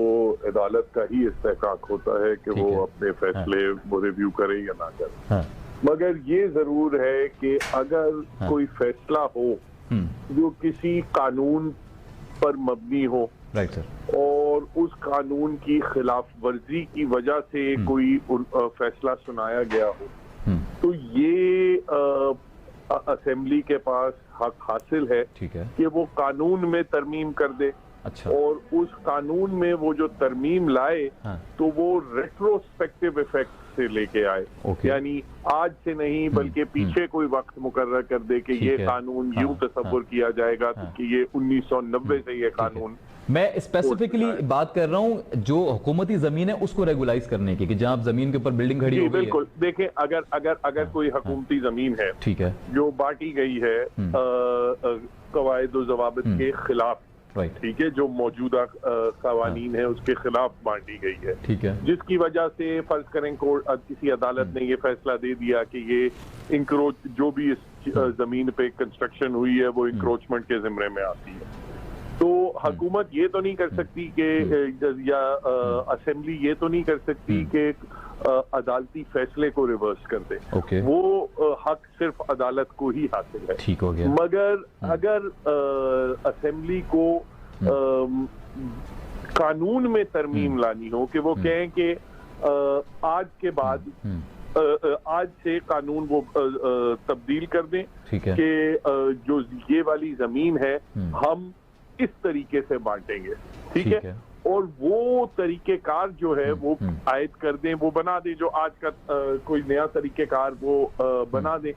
अदालत का ही इस्तेहकाक होता है कि वो अपने फैसले वो रिव्यू करे या ना करे। मगर ये जरूर है कि अगर कोई फैसला हो जो किसी कानून पर मबनी हो और और उस कानून की खिलाफ वर्जी की वजह से कोई फैसला सुनाया गया हो, तो ये असेंबली के पास हक हासिल है कि वो कानून में तरमीम कर दे। अच्छा। और उस कानून में वो जो तरमीम लाए तो वो रेट्रोस्पेक्टिव इफेक्ट से लेके आए, यानी आज से नहीं बल्कि पीछे कोई वक्त मुकर्रर कर दे कि ये कानून यूं तसव्वुर किया जाएगा कि ये 1990 से ये कानून। मैं स्पेसिफिकली बात कर रहा हूँ जो हुकूमती जमीन है उसको रेगुलाइज करने की, कि जहाँ बिल्डिंग के ऊपर बिल्डिंग खड़ी हो गई है। बिल्कुल, देखें अगर कोई हुकूमती जमीन है, ठीक है, जो बांटी गई है कवायद व ज़वाबित के खिलाफ, ठीक है, जो मौजूदा कवानीन है उसके खिलाफ बांटी गई है, ठीक है, जिसकी वजह से फर्ज करें कोर्ट किसी अदालत ने ये फैसला दे दिया कि ये इंक्रोच जो भी इस जमीन पे कंस्ट्रक्शन हुई है वो इंक्रोचमेंट के जिम्मे में आती है, तो हुकूमत ये तो नहीं कर सकती कि या असेंबली ये तो नहीं कर सकती कि अदालती फैसले को रिवर्स कर दे। वो हक सिर्फ अदालत को ही हासिल है। ठीक हो गया। मगर अगर असेंबली को कानून में तरमीम लानी हो कि वो कहें कि आज के बाद आज से कानून वो तब्दील कर दें कि जो ये वाली जमीन है हम इस तरीके से बांटेंगे, ठीक है, और वो तरीकेकार जो है वो आयद कर दें, वो बना दें, जो आज का कोई नया तरीकेकार वो बना दें,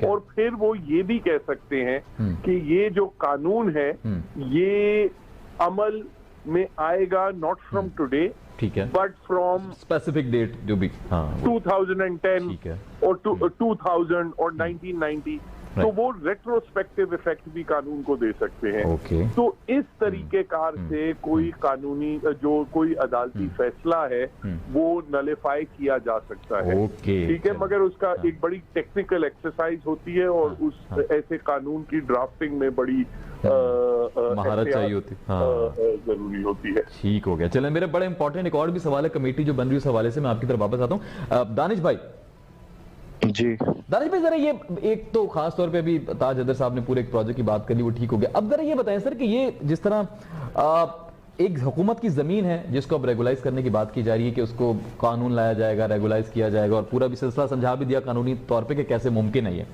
और फिर वो ये भी कह सकते हैं कि ये जो कानून है ये अमल में आएगा नॉट फ्रॉम टुडे, ठीक है, बट फ्रॉम स्पेसिफिक डेट जो भी 2010 और 2000 और 1990, तो वो रेट्रोस्पेक्टिव इफेक्ट भी कानून को दे सकते हैं। तो इस तरीकेकार से कोई कानूनी जो कोई अदालती फैसला है वो नलिफाई किया जा सकता है, ठीक है, मगर उसका एक बड़ी टेक्निकल एक्सरसाइज होती है और उस ऐसे कानून की ड्राफ्टिंग में बड़ी महारत चाहिए होती जरूरी होती है। ठीक हो गया। चलें, मेरे बड़े इंपॉर्टेंट एक और भी सवाल है कमेटी जो बन रही है, उस हवाले से मैं आपकी तरफ वापस आता हूँ। दानिश भाई जी, दानिश भाई जरा ये एक तो खास तौर पे अभी ताज अदर साहब ने पूरे एक प्रोजेक्ट की बात कर ली, वो ठीक हो गया। अब जरा ये बताएं सर कि ये जिस तरह एक हुकूमत की जमीन है जिसको अब रेगुलाइज करने की बात की जा रही है कि उसको कानून लाया जाएगा, रेगुलाइज किया जाएगा, और पूरा भी सिलसिला समझा भी दिया कानूनी तौर पे कि कैसे मुमकिन है ये।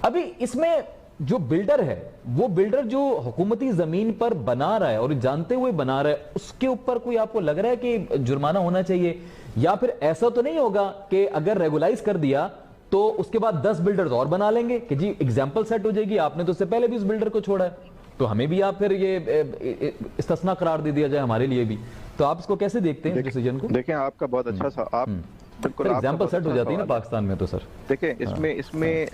अभी इसमें जो बिल्डर है वो बिल्डर जो हुकूमती जमीन पर बना रहा है और जानते हुए बना रहा है, उसके ऊपर कोई आपको लग रहा है कि जुर्माना होना चाहिए, या फिर ऐसा तो नहीं होगा कि अगर रेगुलाइज कर दिया तो उसके बाद 10 बिल्डर्स और बना लेंगे कि जी एग्जाम्पल सेट हो जाएगी, आपने तो उससे पहले भी उस बिल्डर को छोड़ा है, तो हमें भी आप फिर ये इस्तिस्ना करार दे दिया जाए हमारे लिए भी। तो आप इसको कैसे देखते हैं डिसीजन को? देखें, आपका बहुत अच्छा सा आप बिल्कुल एग्जाम्पल सेट हो जाती है ना पाकिस्तान में, तो सर देखें इसमें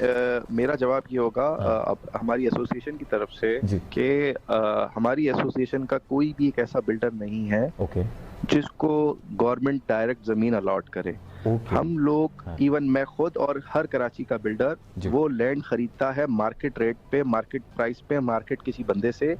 मेरा जवाब ये होगा अब हमारी एसोसिएशन की तरफ से कि हमारी एसोसिएशन का कोई भी एक ऐसा बिल्डर नहीं है जिसको गवर्नमेंट डायरेक्ट जमीन अलॉट करे। हम लोग इवन मैं खुद और हर कराची का बिल्डर वो लैंड खरीदता है मार्केट रेट पे, मार्केट प्राइस पे, मार्केट किसी बंदे से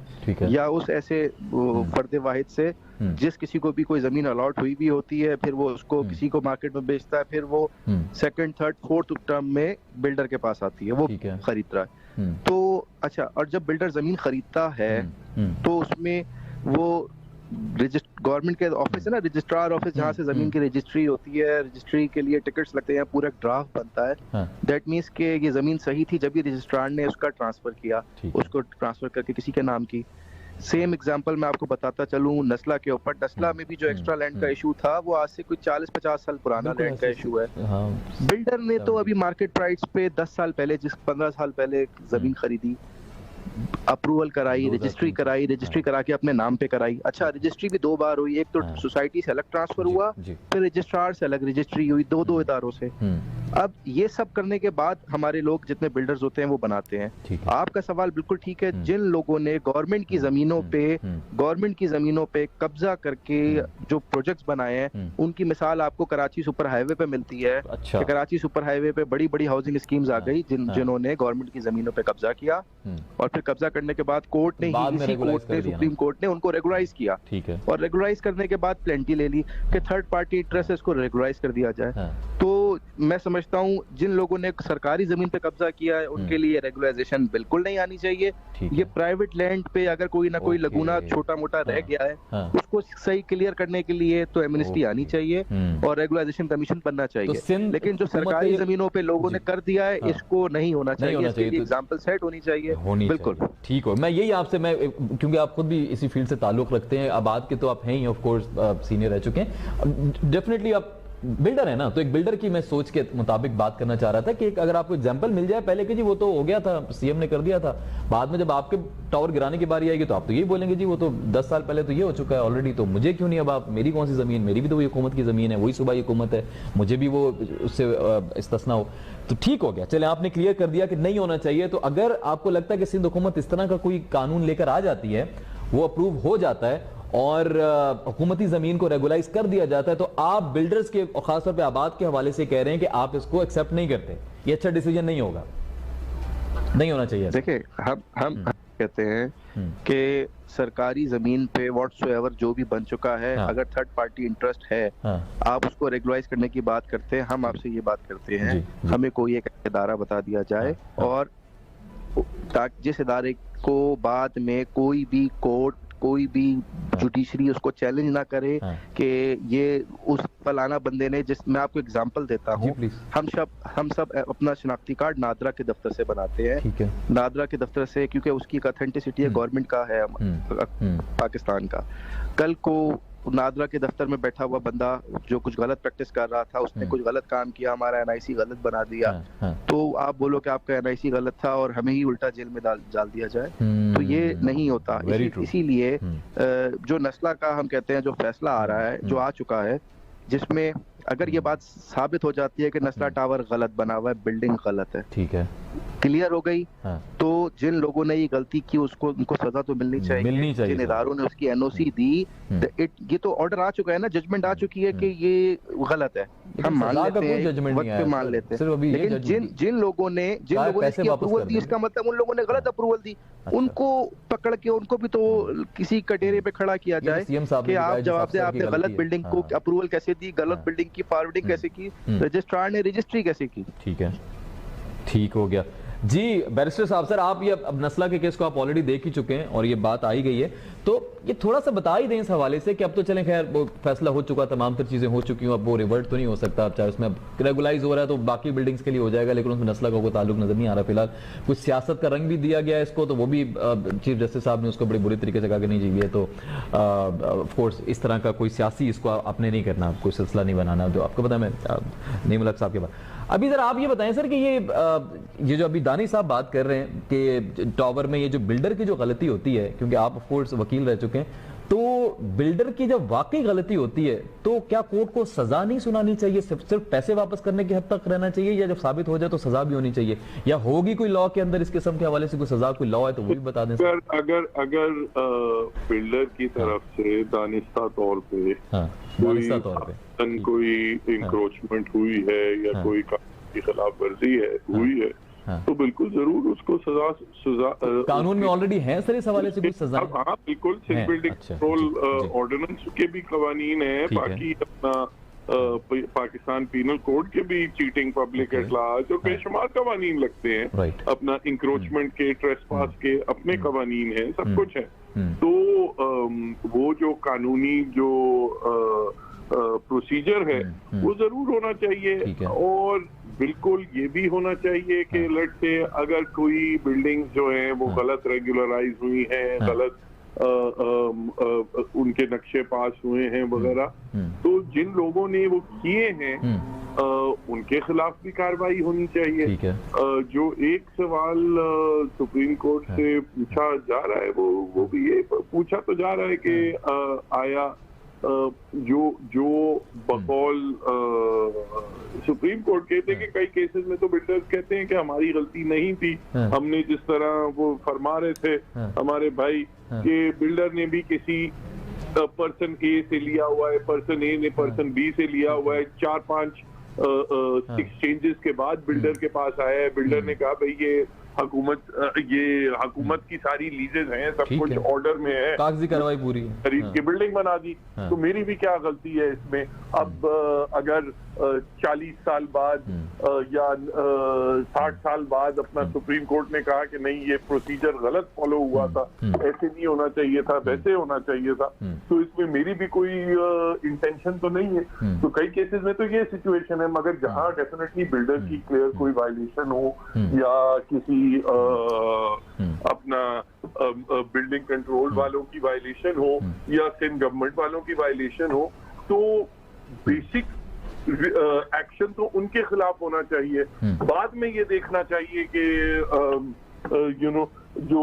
या उस ऐसे फर्द वाहिद से जिस किसी को भी कोई जमीन अलॉट हुई भी होती है, फिर वो उसको किसी को मार्केट में बेचता है, फिर वो सेकंड, थर्ड, फोर्थ टर्म में बिल्डर के पास आती है, वो खरीद रहा है। तो अच्छा, और जब बिल्डर जमीन खरीदता है तो उसमें वो गवर्नमेंट के ऑफिस है ना, रजिस्ट्रार ऑफिस, जहाँ से जमीन की रजिस्ट्री होती है, रजिस्ट्री के लिए टिकट्स लगते हैं, पूरा ड्राफ्ट बनता है। दैट मींस के ये जमीन सही थी जब ये रजिस्ट्रार ने उसका ट्रांसफर किया, उसको ट्रांसफर करके किसी के नाम की। सेम एग्जांपल मैं आपको बताता चलूं नस्ला के ऊपर। नस्ला में भी जो एक्स्ट्रा लैंड का इशू था वो आज से कुछ 40-50 साल पुराना लैंड का इशू है। बिल्डर ने तो अभी मार्केट प्राइस पे 10 साल पहले 15 साल पहले जमीन खरीदी, अप्रूवल कराई, रजिस्ट्री कराई, रजिस्ट्री करा के अपने नाम पे कराई। अच्छा, रजिस्ट्री भी 2 बार हुई, एक तो सोसाइटी से अलग ट्रांसफर हुआ, फिर रजिस्ट्रार से अलग रजिस्ट्री हुई, 2 इदारों से। अब ये सब करने के बाद हमारे लोग जितने बिल्डर्स होते हैं वो बनाते हैं। आपका सवाल बिल्कुल ठीक है, जिन लोगों ने गवर्नमेंट की जमीनों पे कब्जा करके जो प्रोजेक्ट्स बनाए हैं, उनकी मिसाल आपको कराची सुपर हाईवे पे मिलती है। अच्छा। कराची सुपर हाईवे पे बड़ी बड़ी हाउसिंग स्कीम्स आ गई जिन्होंने गवर्नमेंट की जमीनों पे कब्जा किया, और फिर कब्जा करने के बाद कोर्ट ने सुप्रीम कोर्ट ने उनको रेगुलाइज किया, और रेगुलाइज करने के बाद प्लेंटी ले ली कि थर्ड पार्टी इंटरेस्ट को रेगुलाइज कर दिया जाए। तो मैं समझता हूँ जिन लोगों ने सरकारी जमीन पे कब्जा किया है उनके लिए रेगुलाइजेशन बिल्कुल नहीं आनी चाहिए। ये प्राइवेट लैंड पे अगर कोई ना कोई लगुना छोटा मोटा रह गया है उसको सही क्लियर करने के लिए तो एमनेस्टी आनी चाहिए और रेगुलाइजेशन कमीशन बनना चाहिए। लेकिन जो सरकारी जमीनों पे लोगों ने कर दिया है इसको नहीं होना चाहिए, इसके लिए एग्जाम्पल सेट होनी चाहिए। बिल्कुल ठीक हो। मैं यही आपसे क्योंकि आप खुद भी इसी फील्ड से ताल्लुक रखते हैं, आबाद के तो आप हैं ही, ऑफ कोर्स सीनियर रह चुके हैं, डेफिनेटली आप बिल्डर है ना, तो एक बिल्डर की मैं सोच के मुताबिक बात करना चाह रहा था कि अगर आपको एग्जांपल मिल जाए पहले कि जी वो तो हो गया था, सीएम ने कर दिया था, बाद में जब आपके टावर गिराने की बारी आएगी तो आप तो यही बोलेंगे जी वो तो 10 साल पहले तो ये हो चुका है ऑलरेडी, तो मुझे क्यों नहीं, अब आप मेरी कौन सी जमीन, मेरी भी तो वही हुकूमत की जमीन है, वही सूबाई हुकूमत है, मुझे भी वो उससे इस्तिस्ना हो। तो ठीक हो गया, चले आपने क्लियर कर दिया कि नहीं होना चाहिए। तो अगर आपको लगता है कि सिंध हुकूमत इस तरह का कोई कानून लेकर आ जाती है, वो अप्रूव हो जाता है और हुकूमती जमीन को रेगुलाइज कर दिया जाता है, तो आप बिल्डर्स के और खासतौर पे आबाद के हवाले से कह रहे हैं कि आप इसको एक्सेप्ट नहीं करते, ये अच्छा डिसीजन नहीं होगा, नहीं होना चाहिए। देखिए हम कहते हैं कि सरकारी जमीन पे व्हाटसोएवर जो भी बन चुका है, अगर थर्ड पार्टी इंटरेस्ट है, आप उसको रेगुलाइज करने की बात करते हैं, हम आपसे ये बात करते हैं हमें कोई एक इदारा बता दिया जाए और जिस इदारे को बाद में कोई भी कोर्ट, कोई भी जुडिशरी उसको चैलेंज ना करे कि ये उस फलाना बंदे ने, जिस मैं आपको एग्जांपल देता हूँ, हम सब अपना शनाख्ती कार्ड नादरा के दफ्तर से बनाते हैं, नादरा के दफ्तर से, क्योंकि उसकी ऑथेंटिसिटी है गवर्नमेंट का है पाकिस्तान का। कल को नादरा के दफ्तर में बैठा हुआ बंदा जो कुछ गलत प्रैक्टिस कर रहा था, उसने कुछ गलत काम किया, हमारा एनआईसी गलत बना दिया, तो आप बोलो कि आपका एनआईसी गलत था और हमें ही उल्टा जेल में डाल दिया जाए, तो ये नहीं होता। इसीलिए जो नस्ला का हम कहते हैं जो फैसला आ रहा है, जो आ चुका है, जिसमें अगर ये बात साबित हो जाती है कि नस्ला टावर गलत बना हुआ है, बिल्डिंग गलत है, ठीक है, क्लियर हो गई, तो जिन लोगों ने ये गलती की उसको उनको सजा तो मिलनी चाहिए। जिन इदारों ने उसकी एनओसी दी, ये तो ऑर्डर आ चुका है ना, जजमेंट आ चुकी है कि ये गलत है, हम मान लेते हैं, वक्त पे मान लेते हैं, लेकिन जिन लोगों ने इसकी अप्रूवल दी, इसका मतलब उन लोगों ने गलत अप्रूवल दी, उनको पकड़ के उनको भी तो किसी कटेरे पे खड़ा किया जाए कि आप जवाब दे, आपने गलत बिल्डिंग को अप्रूवल कैसे दी, गलत बिल्डिंग की फॉरवर्डिंग कैसे की, रजिस्ट्रार ने रजिस्ट्री कैसे की। ठीक है, ठीक हो गया जी। बैरिस्टर साहब, सर आप ये अब नस्ला के केस को आप ऑलरेडी देख ही चुके हैं और ये बात आई गई है, तो ये थोड़ा सा बता ही दें इस हवाले से कि अब तो चलें, खैर वो फैसला हो चुका, तमाम तर चीजें हो चुकी हैं, अब वो रिवर्ट तो नहीं हो सकता, अब चाहे उसमें रेगुलाइज हो रहा है तो बाकी बिल्डिंग्स के लिए हो जाएगा, लेकिन उसमें नस्ला का कोई ताल्लुक नजर नहीं आ रहा फिलहाल। कुछ सियासत का रंग भी दिया गया है इसको, तो वो भी चीफ जस्टिस साहब ने उसको बड़ी बुरी तरीके से कहा कि नहीं जी ये तो ऑफकोर्स इस तरह का कोई सियासी इसको आपने नहीं करना, कोई सिलसिला नहीं बनाना, जो आपको पता, मैं नहीं मुल्क साहब के बाद। अभी जरा आप ये बताएं सर कि ये जो अभी दानी साहब बात कर रहे हैं कि टावर में ये जो बिल्डर की जो गलती होती है, क्योंकि आप ऑफ कोर्स वकील रह चुके हैं, तो बिल्डर की जब वाकई गलती होती है तो क्या कोर्ट को सजा नहीं सुनानी चाहिए, सिर्फ पैसे वापस करने की हद तक रहना चाहिए, या जब साबित हो जाए तो सजा भी होनी चाहिए, या होगी कोई लॉ के अंदर इस किस्म के हवाले से कोई सजा, कोई लॉ है तो वो भी बता दें। अगर बिल्डर की तरफ से दानिस्ता तौर पे कोई इंक्रोचमेंट हुई है या कोई की खिलाफ वर्जी है हुई है, तो बिल्कुल जरूर उसको सजा कानून में ऑलरेडी है सर इस हवाले से कुछ सजा। हाँ बिल्कुल, सिंध बिल्डिंग कंट्रोल ऑर्डिनेंस के भी कवानीन है, बाकी अपना पाकिस्तान पीनल कोड के भी चीटिंग, पब्लिक एट लार्ज और बेशुमार कवानीन लगते हैं, अपना इंक्रोचमेंट के, ट्रेसपास के अपने कवानीन है, सब कुछ है। तो वो जो कानूनी जो प्रोसीजर है वो जरूर होना चाहिए, और बिल्कुल ये भी होना चाहिए कि लेट से अगर कोई बिल्डिंग जो है वो गलत रेगुलराइज हुई है, गलत उनके नक्शे पास हुए हैं वगैरह, तो जिन लोगों ने वो किए हैं उनके खिलाफ भी कार्रवाई होनी चाहिए। जो एक सवाल सुप्रीम कोर्ट से पूछा जा रहा है वो भी ये पूछा तो जा रहा है कि आया जो बकौल सुप्रीम कोर्ट कहते हैं कि कई केसेस में तो बिल्डर्स कहते हैं कि हमारी गलती नहीं थी, हमने जिस तरह वो फरमा रहे थे हमारे भाई कि बिल्डर ने भी किसी पर्सन ए से लिया हुआ है, पर्सन ए ने पर्सन बी से लिया हुआ है, 4-5 एक्सचेंजेस के बाद बिल्डर के पास आया है, बिल्डर ने कहा भाई ये हुकूमत की सारी लीजेज हैं, सब कुछ ऑर्डर में है, कागजी कार्रवाई पूरी खरीद के बिल्डिंग बना दी, तो मेरी भी क्या गलती है इसमें? अब अगर 40 साल बाद या 60 साल बाद अपना सुप्रीम कोर्ट ने कहा कि नहीं ये प्रोसीजर गलत फॉलो हुआ था, ऐसे नहीं होना चाहिए था, वैसे होना चाहिए था, तो इसमें मेरी भी कोई इंटेंशन तो नहीं है। तो कई केसेस में तो ये सिचुएशन है, मगर जहां डेफिनेटली बिल्डर की क्लियर कोई वायलेशन हो या किसी अपना बिल्डिंग कंट्रोल वालों की वायलेशन हो या सिंध गवर्नमेंट वालों की वायलेशन हो, तो बेसिक एक्शन तो उनके खिलाफ होना चाहिए। बाद में ये देखना चाहिए कि जो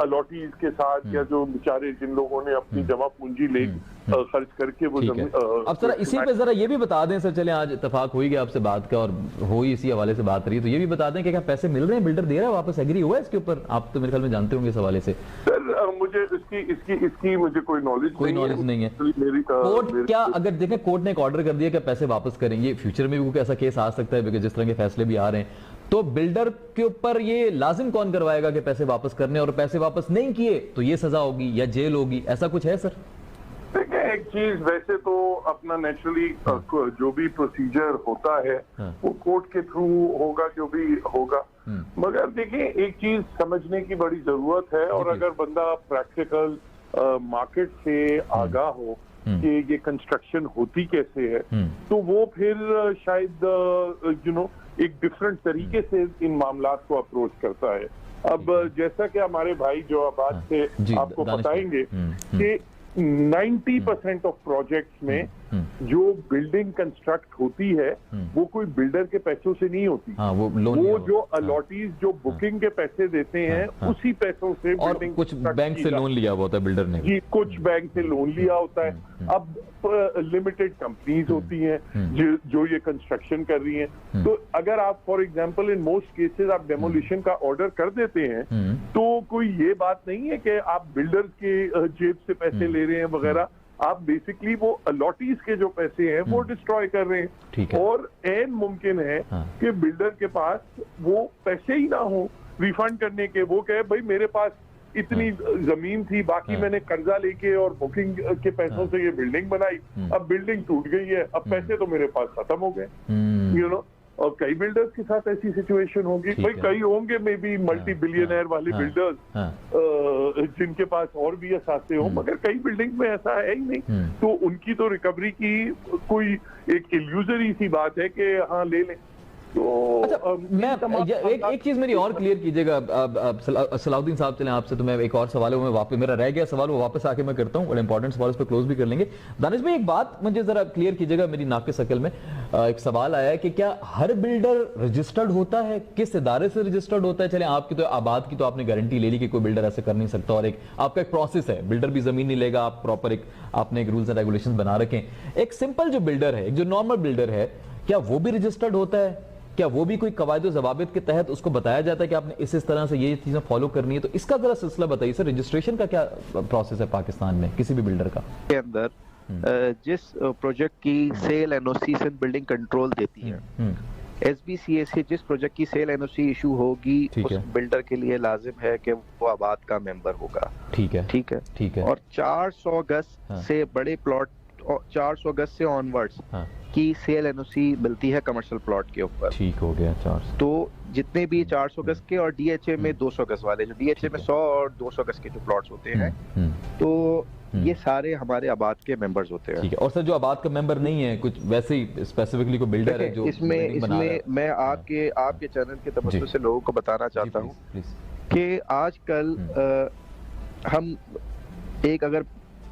अलॉटीज के साथ या जो बेचारे जिन लोगों ने अपनी जमा पूंजी ले खर्च करके वो जमीन। अब सर इसी पे जरा ये भी बता दें सर, चले आज इत्तेफाक हो ही गया आपसे बात का और हो ही इसी हवाले से बात रही, तो ये भी बता दें कि क्या पैसे मिल रहे हैं, बिल्डर दे रहा है वापस, एग्री हुआ है इसके ऊपर? आप तो मेरे ख्याल में जानते होंगे इस हवाले से। सर मुझे इसकी मुझे कोई नॉलेज नहीं है। कोर्ट क्या, अगर देखें कोर्ट ने एक ऑर्डर कर दिया कि पैसे वापस करेंगे, फ्यूचर में भी कोई ऐसा केस आ सकता है बिकॉज जिस तरह के फैसले भी आ रहे हैं, तो बिल्डर के ऊपर ये लाजिम कौन करवाएगा कि पैसे वापस करने, और पैसे वापस नहीं किए तो ये सजा होगी या जेल होगी, ऐसा कुछ है सर? देखिए एक चीज, वैसे तो अपना नेचुरली जो भी प्रोसीजर होता है वो कोर्ट के थ्रू होगा, जो भी होगा, मगर देखिए एक चीज समझने की बड़ी जरूरत है, और अगर बंदा प्रैक्टिकल मार्केट से आगाह हो कि ये कंस्ट्रक्शन होती कैसे है, तो वो फिर शायद एक डिफरेंट तरीके से इन मामलात को अप्रोच करता है। अब जैसा कि हमारे भाई जो आबाद से आपको बताएंगे कि 90% ऑफ प्रोजेक्ट्स में जो बिल्डिंग कंस्ट्रक्ट होती है वो कोई बिल्डर के पैसों से नहीं होती। वो जो अलॉटीज जो बुकिंग के पैसे देते हैं उसी पैसों से बिल्डिंग, कुछ बैंक से लोन लिया हुआ होता है बिल्डर ने जी, कुछ बैंक से लोन लिया होता है। अब लिमिटेड कंपनीज होती हैं जो ये कंस्ट्रक्शन कर रही हैं, तो अगर आप for example in most cases आप डेमोलिशन का ऑर्डर कर देते हैं, तो कोई ये बात नहीं है कि आप बिल्डर के जेब से पैसे ले रहे हैं वगैरह, आप बेसिकली वो अलॉटीज के जो पैसे हैं वो डिस्ट्रॉय कर रहे हैं, और एन मुमकिन है कि बिल्डर के पास वो पैसे ही ना हो रिफंड करने के। वो कहे भाई मेरे पास इतनी जमीन थी, बाकी मैंने कर्जा लेके और बुकिंग के पैसों से ये बिल्डिंग बनाई, अब बिल्डिंग टूट गई है, अब पैसे तो मेरे पास खत्म हो गए। और कई बिल्डर्स के साथ ऐसी सिचुएशन होगी, भाई कई होंगे मे बी मल्टी बिलियनर वाले बिल्डर्स जिनके पास और भी असासे हो, मगर कई बिल्डिंग में ऐसा है ही नहीं, तो उनकी तो रिकवरी की कोई एक इल्यूजरी सी बात है कि हाँ ले लें। तो अच्छा, मैं एक चीज मेरी और क्लियर कीजिएगा सलाउद्दीन साहब, चलें आपसे तो मैं एक और सवाल है, वापस मेरा रह गया सवाल वो वापस आके मैं करता हूँ, बड़ा इंपॉर्टेंट सवाल, उस पर क्लोज भी कर लेंगे। दानिश भाई एक बात मुझे जरा क्लियर कीजिएगा, मेरी नाक़िस अकल में एक सवाल आया है कि क्या हर बिल्डर रजिस्टर्ड होता है, किस इदारे से रजिस्टर्ड होता है? चले आपकी तो आबाद की तो आपने गारंटी ले ली कि कोई बिल्डर ऐसे कर नहीं सकता, और एक आपका एक प्रोसेस है, बिल्डर भी जमीन नहीं लेगा, आप प्रॉपर एक आपने एक रूल्स एंड रेगुलेशन बना रखें। एक सिंपल जो बिल्डर है, एक जो नॉर्मल बिल्डर है, क्या वो भी रजिस्टर्ड होता है? क्या वो भी कोई कवायद और ज़वाबित के तहत उसको बताया जाता है कि आपने इस तरह से ये चीजें फॉलो करनी है? तो इसका जरा सिलसिला बताइए सर, रजिस्ट्रेशन का क्या प्रोसेस है पाकिस्तान में किसी भी बिल्डर का? के अंदर जिस प्रोजेक्ट की sale NOC Sindh building control देती है, SBCA से जिस प्रोजेक्ट की सेल एनओसी इशू होगी, उस बिल्डर के लिए लाजिम है कि वो आबाद का मेंबर होगा। ठीक है। और 400 गज से बड़े प्लॉट, 400 गज से ऑनवर्ड्स की सेल एनओसी मिलती है कमर्शियल प्लॉट के ऊपर। ठीक हो गया। 400 तो जितने भी 400 गज के और DHA में 200 गज वाले, जो DHA में 100 और 200 गज के जो प्लॉट्स होते हैं, तो ये सारे हमारे आबाद के मेंबर्स होते हैं। ठीक है। और सर जो आबाद का मेंबर नहीं है, कुछ वैसे ही स्पेसिफिकली कोई बिल्डर है जो इसमें मैं आपके चैनल के तवज्जो से लोगों को बताना चाहता हूँ कि आजकल हम एक अगर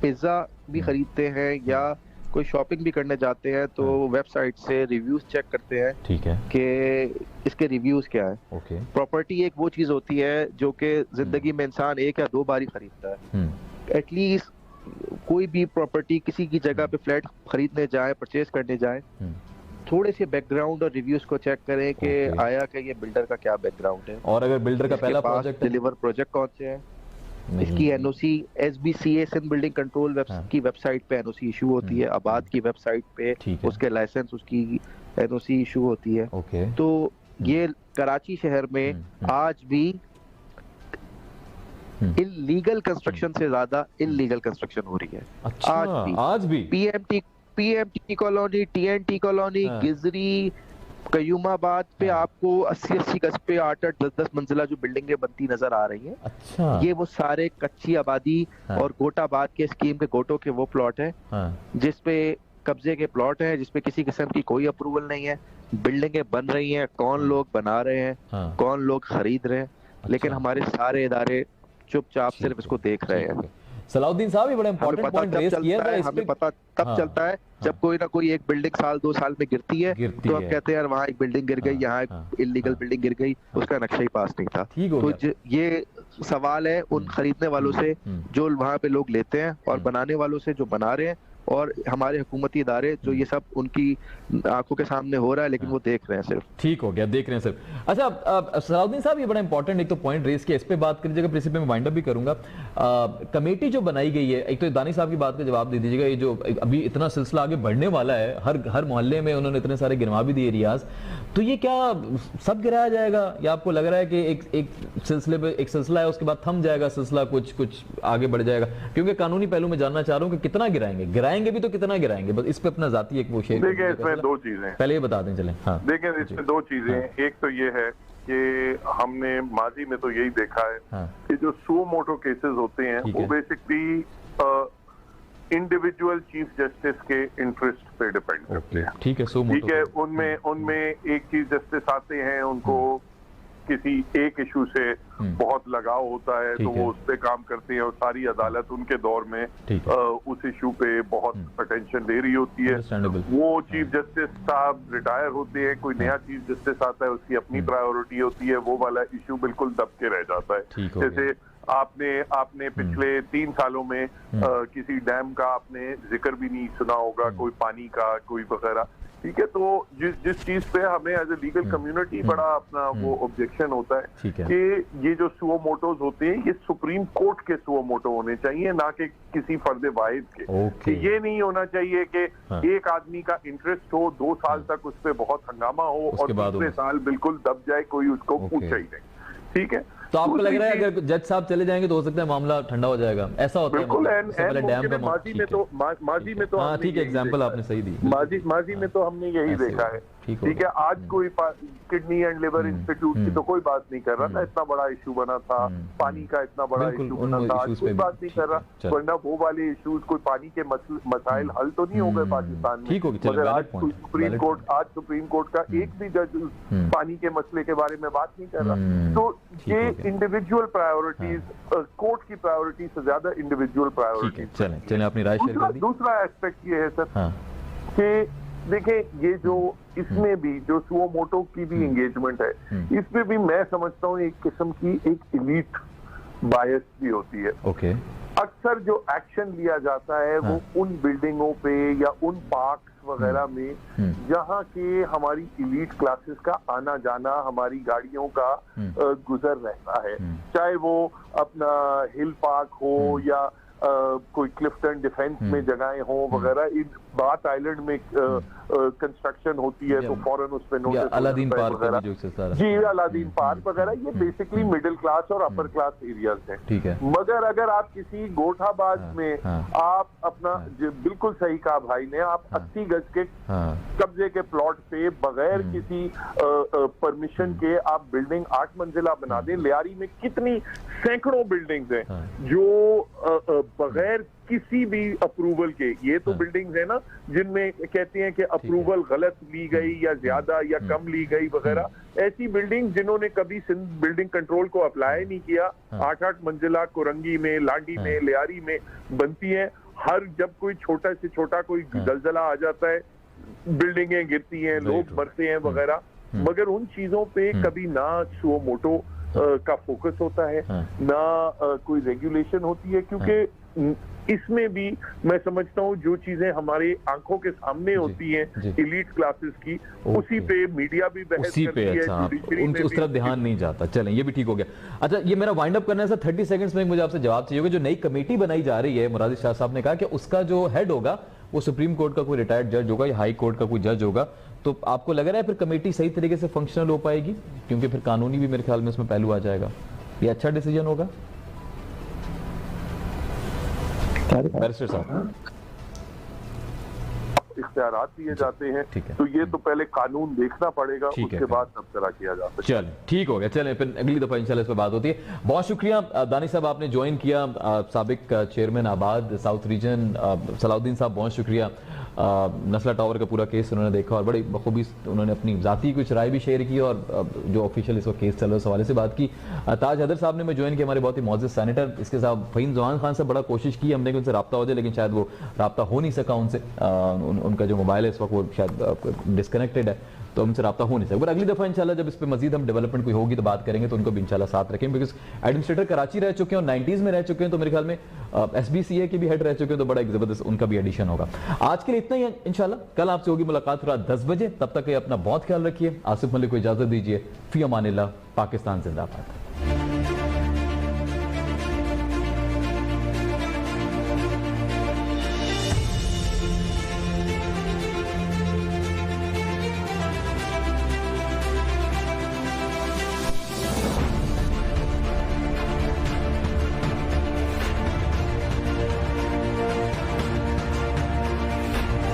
पिज्जा भी खरीदते हैं या कोई शॉपिंग भी करने जाते हैं तो वेबसाइट से रिव्यूज चेक करते हैं। ठीक है। कि इसके रिव्यूज क्या है। ओके। प्रॉपर्टी एक वो चीज होती है जो कि जिंदगी में इंसान 1 या 2 बार ही खरीदता है। एटलीस्ट कोई भी प्रॉपर्टी किसी की जगह पे फ्लैट खरीदने जाए, परचेज करने जाए, थोड़े से बैकग्राउंड और रिव्यूज को चेक करें कि आया कि ये बिल्डर का क्या बैकग्राउंड है, और अगर बिल्डर का पहला प्रोजेक्ट डिलीवर प्रोजेक्ट कौन से है, इसकी NOC SBCA Sindh building control की वेबसाइट पे एनओसी इशू होती है, आबाद की वेबसाइट पे उसके लाइसेंस, उसकी एनओसी इशू होती है। ओके। तो ये कराची शहर में आज भी इलीगल कंस्ट्रक्शन से ज्यादा इलीगल कंस्ट्रक्शन हो रही है। अच्छा, आज भी PMT colony, TNT colony, Gizri, Qayyumabad पे आपको 80-80 गज पे 8-8, 10-10 मंजिला जो बिल्डिंगें बनती नजर आ रही हैं। अच्छा, ये वो सारे कच्ची आबादी और गोटाबाद के स्कीम के गोटों के वो प्लॉट है जिसपे कब्जे के प्लॉट है, जिसपे किसी किस्म की कोई अप्रूवल नहीं है। बिल्डिंगें बन रही हैं, कौन लोग बना रहे हैं, कौन लोग खरीद रहे हैं, लेकिन हमारे सारे इदारे चुपचाप सिर्फ इसको देख रहे हैं। सलाउद्दीन साहब ये बड़ा इंपॉर्टेंट पॉइंट रेज किया था। हमें पता तब चलता है जब कोई ना कोई एक बिल्डिंग साल 2 साल में गिरती है तो हम कहते हैं यार वहाँ एक बिल्डिंग गिर गई, यहाँ एक इलीगल बिल्डिंग गिर गई, उसका नक्शा ही पास नहीं था। तो ये सवाल है उन खरीदने वालों से जो वहाँ पे लोग लेते हैं और बनाने वालों से जो बना रहे हैं, और हमारे हुकूमती इदारे जो ये सब उनकी आंखों के सामने हो रहा है लेकिन वो देख रहे हैं सिर्फ। ठीक हो गया, देख रहे हैं सिर्फ। अच्छा सलाउद्दीन साहब ये बड़ा इंपॉर्टेंट एक तो पॉइंट रेस किया, इस पे बात करिएगा, फिर इसी पे मैं वाइंड अप भी करूंगा। कमेटी जो बनाई गई है, एक तो दानी साहब की बात का जवाब दे दीजिएगा, ये जो अभी इतना सिलसिला आगे बढ़ने वाला है, हर मोहल्ले में उन्होंने इतने सारे गिरवा भी दिए रियाज, तो ये क्या सब गिराया जाएगा या आपको लग रहा है कि एक सिलसिले पे एक सिलसिला है उसके बाद थम जाएगा सिलसिला, कुछ आगे बढ़ जाएगा? क्योंकि कानूनी पहलू में जानना चाह रहा हूँ कि कितना गिराएंगे भी तो कितना गिराएंगे, बस इस पे अपना जाती एक वो शेयर। देखिए इसमें 2 चीजें पहले ये बता दें, चलें। हाँ, देखिए इसमें 2 चीजें, एक तो ये है कि हमने माजी में तो यही देखा है कि जो सुओ मोटो केसेस होते हैं वो बेसिकली इंडिविजुअल चीफ जस्टिस के इंटरेस्ट पे डिपेंड करते हैं। ठीक है, उनमें एक चीफ जस्टिस आते हैं, उनको किसी एक इशू से बहुत लगाव होता है तो वो उस पे काम करते हैं और सारी अदालत उनके दौर में उस इशू पे बहुत अटेंशन दे रही होती है। वो चीफ जस्टिस साहब रिटायर होते हैं, कोई नया चीफ जस्टिस आता है, उसकी अपनी प्रायोरिटी होती है, वो वाला इशू बिल्कुल दब के रह जाता है। जैसे आपने पिछले 3 सालों में किसी डैम का आपने जिक्र भी नहीं सुना होगा, कोई पानी का कोई वगैरह। ठीक है, तो जिस चीज पे हमें एज ए लीगल कम्युनिटी बड़ा अपना वो ऑब्जेक्शन होता है कि ये जो सुओ मोटोज होते हैं ये सुप्रीम कोर्ट के सुओ मोटो होने चाहिए, ना कि किसी फर्द वाहिद के। कि ये नहीं होना चाहिए कि एक आदमी का इंटरेस्ट हो, 2 साल तक उस पर बहुत हंगामा हो और दूसरे साल बिल्कुल दब जाए, कोई उसको पूछे ही नहीं। ठीक है, तो आपको लग रहा है अगर जज साहब चले जाएंगे तो हो सकता है मामला ठंडा हो जाएगा, ऐसा होता है? बिल्कुल, डैम का माजी में तो हाँ, ठीक है, एग्जांपल आपने सही दी। माजी में तो हमने यही देखा है। ठीक है, आज कोई किडनी एंड लिवर इंस्टीट्यूट की तो कोई बात नहीं कर रहा था, इतना बड़ा इशू बना था, पानी का इतना बड़ा इशू बना था, आज कोई बात नहीं कर रहा, वरना वो वाले इश्यूज कोई पानी के मसाइल हल तो नहीं हो गए पाकिस्तान में। मगर आज सुप्रीम कोर्ट का एक भी जज पानी के मसले के बारे में बात नहीं कर रहा। तो ये इंडिविजुअल प्रायोरिटीज, कोर्ट की प्रायोरिटी से ज्यादा इंडिविजुअल प्रायोरिटीज। चलें अपनी राय शेयर कर दी। दूसरा एस्पेक्ट ये है सर कि देखिए ये जो इसमें भी जो सुओ मोटो की भी एंगेजमेंट है, इसमें भी मैं समझता हूँ एक किस्म की एक एलीट बायस भी होती है। अक्सर जो एक्शन लिया जाता है वो उन बिल्डिंगों पे या उन पार्क्स वगैरह में जहाँ के हमारी एलीट क्लासेस का आना जाना, हमारी गाड़ियों का गुजर रहता है, चाहे वो अपना हिल पार्क हो या कोई क्लिफ्टन डिफेंस में जगहें हो वगैरह। इन बात आइलैंड में कंस्ट्रक्शन होती है तो फौरन उस पे नोटिस, अलादीन पार्क जी, अलादीन पार्क वगैरह, ये बेसिकली मिडिल क्लास और अपर क्लास एरियाज हैं। ठीक है, मगर अगर आप किसी गोठाबाद में आप अपना बिल्कुल सही कहा भाई ने, आप 80 गज के कब्जे के प्लॉट पे बगैर किसी परमिशन के आप बिल्डिंग 8 मंजिला बना दें। लियारी में कितनी सैकड़ों बिल्डिंग्स हैं जो बगैर किसी भी अप्रूवल के, ये तो बिल्डिंग्स है ना जिनमें कहते हैं कि अप्रूवल गलत ली गई या ज्यादा या कम ली गई वगैरह, ऐसी बिल्डिंग जिन्होंने कभी सिंध बिल्डिंग कंट्रोल को अप्लाई नहीं किया, 8-8 मंजिला कोरंगी में, लांडी में, लियारी में बनती है। हर जब कोई छोटा से छोटा कोई जलजला आ जाता है, बिल्डिंगें गिरती हैं, लोग मरते हैं वगैरह, मगर उन चीजों पे कभी ना सुओ मोटो का फोकस होता है, ना कोई रेगुलेशन होती है। क्योंकि इसमें भी मैं समझता हूँ जो चीजें हमारे आंखों के सामने होती हैं एलीट क्लासेस की, उसी पे मीडिया भी बहस करती है, उस तरफ ध्यान नहीं जाता। चलें, ये भी ठीक हो गया। अच्छा, ये मेरा वाइंड अप करना है सर, 30 सेकंड्स में मुझे आपसे जवाब चाहिए होगा। जो नई कमेटी बनाई जा रही है, मुराद शाह साहब ने कहा कि उसका जो हेड होगा वो सुप्रीम कोर्ट का कोई रिटायर्ड जज होगा या हाई कोर्ट का कोई जज होगा, तो आपको लग रहा है फिर कमेटी सही तरीके से फंक्शनल हो पाएगी? क्योंकि फिर कानूनी भी मेरे ख्याल में इसमें पहलू आ जाएगा। ये अच्छा डिसीजन होगा बैरिस्टर साहब? इख्तियारात दिए जाते हैं, तो ये तो पहले कानून देखना पड़ेगा, उसके बाद सब तरह किया जा सकता है। चल ठीक हो गया, चलें फिर अगली दफा इंशाल्लाह इस पर बात होती है। बहुत शुक्रिया दानी साहब, आपने ज्वाइन किया, साबिक चेयरमैन आबाद साउथ रीजन। सलाउद्दीन साहब बहुत शुक्रिया, नस्ला टावर का पूरा केस उन्होंने देखा और बड़ी बखूबी उन्होंने अपनी जाती कुछ राय भी शेयर की और जो ऑफिशियल इसका केस चल रहा है उस हवाले से बात की। ताज हैदर साहब ने मैं ज्वाइन किया, हमारे बहुत ही मौजूद सैनेटर। इसके साथ फ़हीम जवान खान से बड़ा कोशिश की हमने कि उनसे रब्ता हो जाए, लेकिन शायद वो रब्ता हो नहीं सका उनसे, उनका जो मोबाइल है इस वक्त वो शायद डिस्कनेक्टेड है, तो हमसे रब्ता हो नहीं सका। पर अगली दफ़ा इंशाल्लाह जब इस पर मजीद हम डेवलपमेंट कोई होगी तो बात करेंगे, तो उनको भी इंशाल्लाह साथ रखेंगे, बिकॉज एडमिनिस्ट्रेटर कराची रह चुके हैं और 90s में रह चुके हैं, तो मेरे ख्याल में SBCA के भी हेड रह चुके हैं, तो बड़ा एक ज़बरदस्त उनका भी एडिशन होगा। आज के लिए इतना ही है, इंशाल्लाह कल आपसे होगी मुलाकात रात 10 बजे। तब तक अपना बहुत ख्याल रखिए। आसिफ मलिक को इजाज़त दीजिए। फी अमानिल्लाह। पाकिस्तान जिंदाबाद।